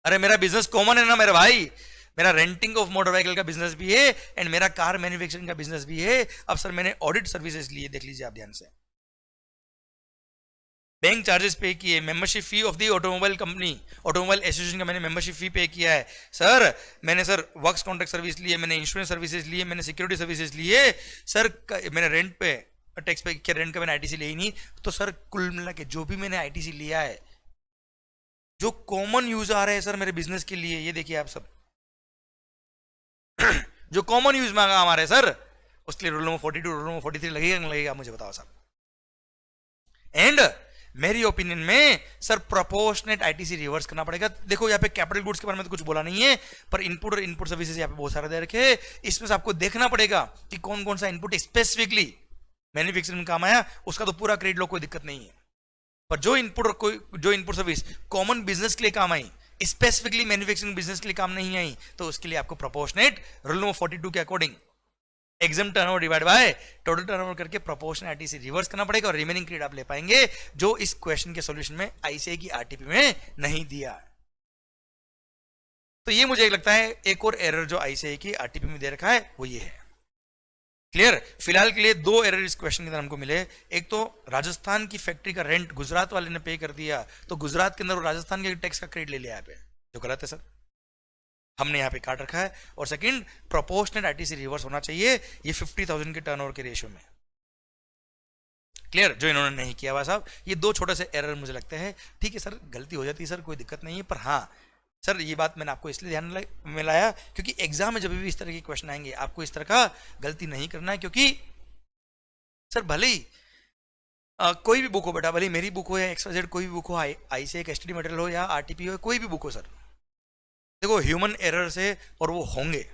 अरे मेरा बिजनेस कॉमन है ना मेरे भाई, मेरा रेंटिंग ऑफ मोटर व्हीकल का बिजनेस भी है एंड मेरा कार मैन्युफैक्चरिंग का बिजनेस भी है। अब सर मैंने ऑडिट सर्विसेज लिए, देख लीजिए आप ध्यान से, बैंक चार्जेस पे किए, membership fee of the automobile company, automobile association का मैंने मेंबरशिप फी पे किया है सर, मैंने सर वर्क्स कॉन्ट्रैक्ट सर्विस लिए, मैंने इंश्योरेंस सर्विसेज लिए, मैंने सिक्योरिटी सर्विसेज लिए सर, मैंने रेंट पे टैक्स पे किया, रेंट का मैंने आईटीसी लिया ही नहीं। तो सर कुल मिला के जो भी मैंने आईटीसी लिया है जो कॉमन यूज आ रहे हैं सर मेरे बिजनेस के लिए, ये देखिए आप सब जो कॉमन यूज में काम आ रहे हैं सर, उसके लिए रूल नंबर 42 रूल नंबर 43 लगेगा नहीं लगेगा मुझे बताओ साहब। एंड मेरी ओपिनियन में सर प्रोपोर्शनेट आईटीसी रिवर्स करना पड़ेगा। देखो यहाँ पे कैपिटल गुड्स के बारे में तो कुछ बोला नहीं है, पर इनपुट और इनपुट सर्विसेज यहाँ पे बहुत सारे दे रखे, इसमें से आपको देखना पड़ेगा कि कौन कौन सा इनपुट स्पेसिफिकली मैन्युफैक्चरिंग में काम आया, उसका तो पूरा क्रेडिट लो, कोई दिक्कत नहीं है। पर जो इनपुट सर्विस कॉमन बिजनेस के लिए काम आई, स्पेसिफिकली मैन्युफैक्चरिंग बिजनेस के लिए काम नहीं आई, तो उसके लिए आपको प्रोपोर्शनेट रूल नंबर 42 के according exam turnover divide by total turnover करके प्रोपोर्शनल आईटीसी रिवर्स करना पड़ेगा और रिमेनिंग क्रेडिट आप ले पाएंगे जो इस क्वेश्चन के सॉल्यूशन में आईसीआई की आरटीपी में नहीं दिया। तो ये मुझे लगता है एक और एरर जो आईसीआई की आरटीपी में दे रखा है वो ये है। क्लियर? फिलहाल के लिए दो एरर इस क्वेश्चन के अंदर हमको मिले। एक तो राजस्थान की फैक्ट्री का रेंट गुजरात वाले ने पे कर दिया, तो गुजरात के अंदर राजस्थान के टैक्स का क्रेडिट ले लिया यहाँ पे, जो गलत है सर, हमने यहाँ पे काट रखा है। और सेकंड, प्रोपोर्शनल आईटीसी रिवर्स होना चाहिए ये 50,000 के टर्नओवर के रेशियो में। क्लियर? जो इन्होंने नहीं किया हुआ साहब, ये दो छोटे से एरर मुझे लगते हैं। ठीक है सर, गलती हो जाती है सर, कोई दिक्कत नहीं है, पर हाँ सर ये बात मैंने आपको इसलिए ध्यान में लाया क्योंकि एग्जाम में जब भी इस तरह के क्वेश्चन आएंगे आपको इस तरह का गलती नहीं करना है। क्योंकि सर भले ही कोई भी बुक हो बेटा, भले मेरी बुक हो या XYZ कोई भी बुक हो, आईसीआई का स्टडी मटेरियल हो या आरटीपी हो, कोई भी बुक हो सर, देखो ह्यूमन एरर से, और वो होंगे,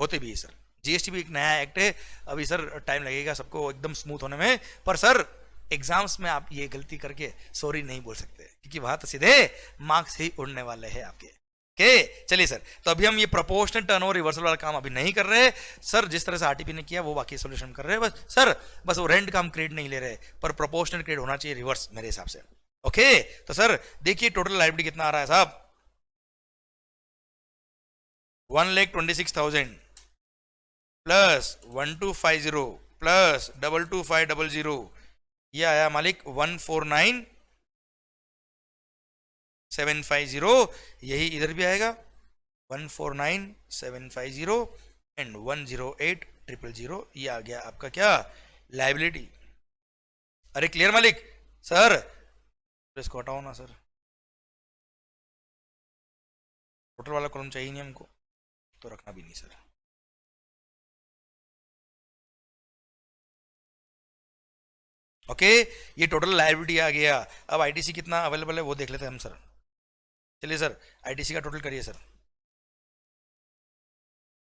होते भी है सर। जीएसटी भी एक नया एक्ट है, अभी सर टाइम लगेगा सबको एकदम स्मूथ होने में, पर सर एग्जाम्स में आप ये गलती करके सॉरी नहीं बोल सकते क्योंकि वहां तो सीधे मार्क्स ही उड़ने वाले हैं आपके। चलिए सर, तो अभी हम ये प्रोपोर्शनल टर्नओवर रिवर्सल वाला काम अभी नहीं कर रहे सर, जिस तरह से आरटीपी ने किया वो बाकी सोल्यूशन कर रहे हैं बस सर, बस वो रेंट का हम क्रेडिट नहीं ले रहे, पर प्रोपोर्शनल क्रेडिट होना चाहिए रिवर्स मेरे हिसाब से। ओके, तो सर देखिए टोटल लायबिलिटी कितना आ रहा है साहब, 1,26,000 प्लस 1250 प्लस 22500, ये आया मालिक 149,750, यही इधर भी आएगा 149,750 एंड 108,000, ये आ गया आपका क्या, लायबिलिटी। अरे क्लियर मालिक? सर इसको हटाओ ना सर, टोटल वाला कॉलम चाहिए नहीं हमको, तो रखना भी नहीं सर। ओके, ये टोटल लायबिलिटी आ गया। अब आईटीसी कितना अवेलेबल है वो देख लेते हैं हम सर। चलिए सर आईटीसी का टोटल करिए सर।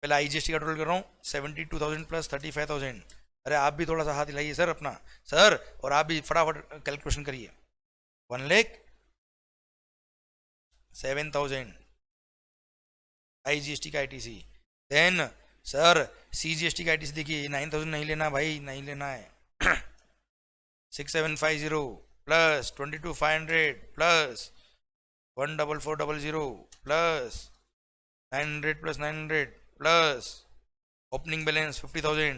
पहले आईजीएसटी का टोटल कर रहा हूँ 72,000 प्लस 35,000। अरे आप भी थोड़ा सा हाथ हिलाइए सर अपना सर, और आप भी फटाफट कैलकुलेशन करिए। 1,07,000 आईजीएसटी का आईटीसी, देन सर सीजीएसटी का आईटीसी देखिए 9,000 नहीं लेना भाई, नहीं लेना है 6,750 plus 22,500 plus 14400 plus 900 plus 900 plus opening balance 50,000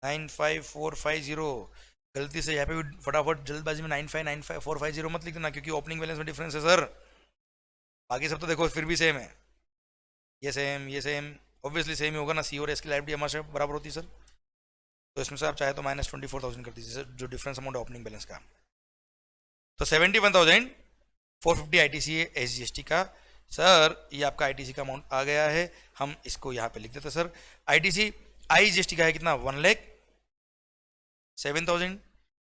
95450। गलती से यहाँ पे भी फटाफट जल्दबाजी में 9595450 मत लिख देना, क्योंकि ओपनिंग बैलेंस में डिफरेंस है सर। बाकी सब तो देखो फिर भी सेम है, ये सेम ऑब्वियसली सेम ही होगा ना। सी और एस की लाइबिलिटी हमारे बराबर होती है सर। तो इसमें से आप चाहे तो -24,000 कर दीजिए सर, जो डिफरेंस अमाउंट है ओपनिंग बैलेंस का। तो 71,450 आईटीसी है एसजीएसटी का सर। ये आपका आईटीसी का अमाउंट आ गया है, हम इसको यहाँ पे लिख देते सर। आईटीसी आईजीएसटी का है कितना 1,07,000।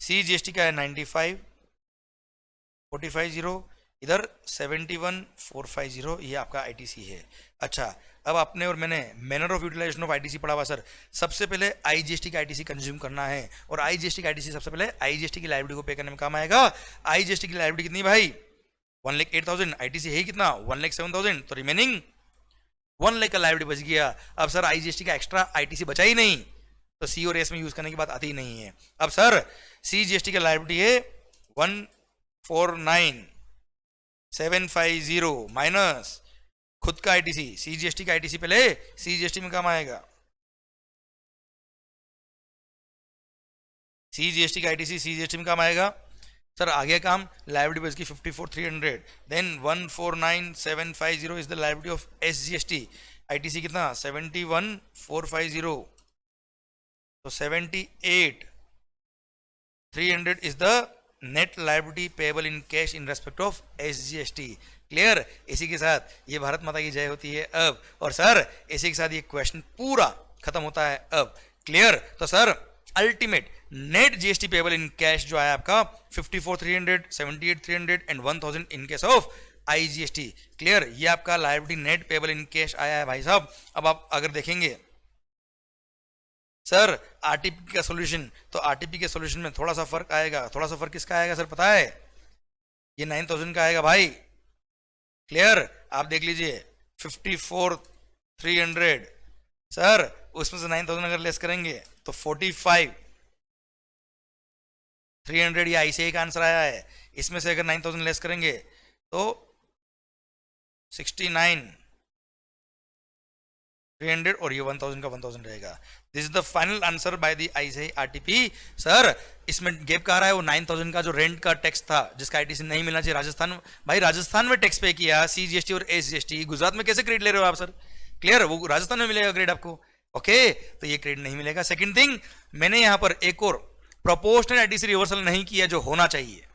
सीजीएसटी का है 95,450, इधर 71,450 ये आपका आईटीसी है। अच्छा, अब आपने और मैंने manner of utilisation of ITC पढ़ा हुआ सर। सबसे पहले आईजीएसटी का आईटीसी कंज्यूम करना है, और आईजीएसटी का आईटीसी सबसे पहले आईजीएसटी की लायबिलिटी को पे करने में काम आएगा। आईजीएसटी की लायबिलिटी कितनी भाई 1,08,000, आईटीसी है कितना 1,07,000, तो रिमेनिंग 1 लाख का लायबिलिटी बच गया। अब सर आईजीएसटी का एक्स्ट्रा आईटीसी बचा ही नहीं, तो सी और एस में यूज करने की बात आती ही नहीं है। अब सर सीजीएसटी का लायबिलिटी है 149,750 माइनस खुद का आईटीसी। सीजीएसटी का आईटीसी पहले सीजीएसटी में काम आएगा। सीजीएसटी का आईटीसी सीजीएसटी में काम आएगा सर। आगे काम लायबिलिटी बच गई 54,300, then 149,750 is the liability of SGST. ITC कितना 71,450, तो 78,300 is the net liability payable in cash in respect of SGST. Clear? इसी के साथ ये भारत माता की जय होती है अब, और सर इसी के साथ ये क्वेश्चन पूरा खत्म होता है अब। क्लियर? तो sir ultimate net GST payable in cash जो है आपका 54,300, 78,300 and 1,000 in case of IGST. Clear? ये आपका liability net payable in cash आया है भाई साहब। अब आप अगर देखेंगे सर आरटीपी का सॉल्यूशन, तो आरटीपी के सॉल्यूशन में थोड़ा सा फर्क आएगा। थोड़ा सा फर्क किसका आएगा सर पता है? ये 9,000 का आएगा भाई। क्लियर? आप देख लीजिए 54,300 सर, उसमें से 9,000 अगर लेस करेंगे तो 45,300 ये ऐसे का आंसर आया है। इसमें से अगर 9,000 लेस करेंगे तो 69,300 और ये 1,000 का 1,000 रहेगा। This is the final answer by the ICI RTP. Sir इसमें गैप कहाँ रहा है? वो 9,000 का जो रेंट का टैक्स था जिसका आईटीसी नहीं मिलना चाहिए राजस्थान। भाई राजस्थान में टैक्स पे किया सीजीएसटी और एसजीएसटी, गुजरात में कैसे क्रेडिट ले रहे हो आप सर? क्लियर? वो राजस्थान में मिलेगा क्रेडिट आपको। ओके, तो ये क्रेडिट नहीं मिलेगा। सेकंड थिंग, मैंने यहां पर एक और प्रोपोर्शनल आईटीसी रिवर्सल नहीं किया जो होना चाहिए।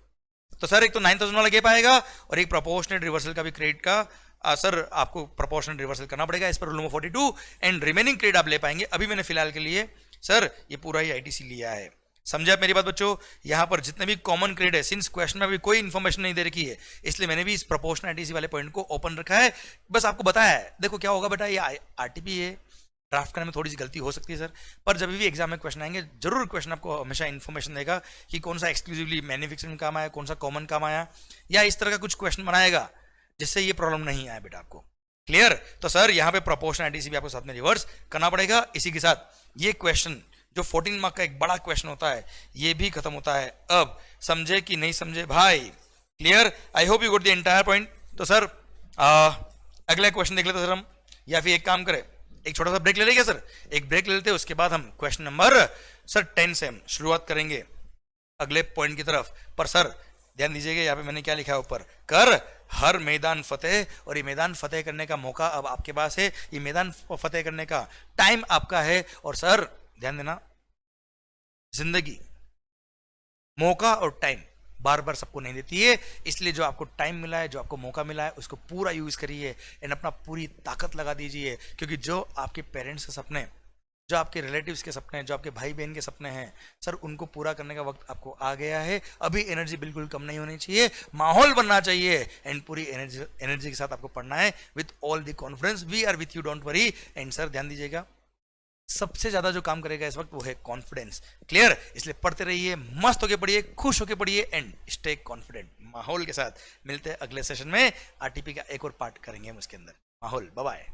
तो सर एक तो 9,000 वाला गैप आएगा, और एक प्रोपोर्शनल रिवर्सल का भी क्रेडिट का सर आपको प्रोपोर्शनल रिवर्सल करना पड़ेगा इस पर rule number 42, and remaining credit आप ले पाएंगे। अभी मैंने फिलहाल के लिए सर ये पूरा ही आईटीसी लिया है। समझे आप मेरी बात बच्चों? यहां पर जितने भी कॉमन क्रेडिट है, सिंस क्वेश्चन में अभी कोई इन्फॉर्मेशन नहीं दे रखी है, इसलिए मैंने भी इस प्रोपोर्शनल आईटीसी वाले पॉइंट को ओपन रखा है। बस आपको बताया है, देखो क्या होगा बेटा, ये आरटीपी है, ड्राफ्ट करने में थोड़ी सी गलती हो सकती है सर, पर जब भी एग्जाम में क्वेश्चन आएंगे जरूर क्वेश्चन आपको हमेशा इन्फॉर्मेशन देगा कि कौन सा एक्सक्लूसिवली मैन्युफैक्चरिंग काम आया, कौन सा कॉमन काम आया, या इस तरह का कुछ क्वेश्चन बनाएगा जिससे ये प्रॉब्लम नहीं आए बेटा आपको। क्लियर? तो सर यहाँ पे प्रोपोर्शनल आईटीसी भी आपको साथ में रिवर्स करना पड़ेगा। इसी के साथ ये क्वेश्चन जो 14 मार्क का एक बड़ा क्वेश्चन होता है ये भी खत्म होता है। अब समझे कि नहीं समझे भाई? Clear? I hope you got the entire point. तो सर अगला क्वेश्चन देख लेते सर हम, या फिर एक काम करें, एक छोटा सा ब्रेक ले लेंगे सर, एक ब्रेक ले लेते हैं, उसके बाद हम क्वेश्चन नंबर सर 10 से हम शुरुआत करेंगे अगले पॉइंट की तरफ। पर सर ध्यान दीजिएगा यहाँ पे मैंने क्या लिखा है ऊपर, कर हर मैदान फतेह, और ये मैदान फतेह करने का मौका अब आपके पास है, ये मैदान फतेह करने का टाइम आपका है। और सर ध्यान देना, जिंदगी मौका और टाइम बार बार सबको नहीं देती है, इसलिए जो आपको टाइम मिला है, जो आपको मौका मिला है, उसको पूरा यूज करिए एंड अपना पूरी ताकत लगा दीजिए। क्योंकि जो आपके पेरेंट्स के सपने, जो आपके रिलेटिव्स के सपने हैं, जो आपके भाई बहन के सपने हैं सर, उनको पूरा करने का वक्त आपको आ गया है। अभी एनर्जी बिल्कुल कम नहीं होनी चाहिए, माहौल बनना चाहिए, एंड पूरी एनर्जी के साथ आपको पढ़ना है with all the confidence. We are with you, don't worry. And sir ध्यान दीजिएगा, सबसे ज्यादा जो काम करेगा इस वक्त वो है कॉन्फिडेंस। क्लियर? इसलिए पढ़ते रहिए, मस्त होके पढ़िए, खुश होके पढ़िए, एंड स्टे कॉन्फिडेंट माहौल के साथ। मिलते हैं अगले सेशन में, आरटीपी का एक और पार्ट करेंगे हम उसके अंदर। माहौल, बाय बाय।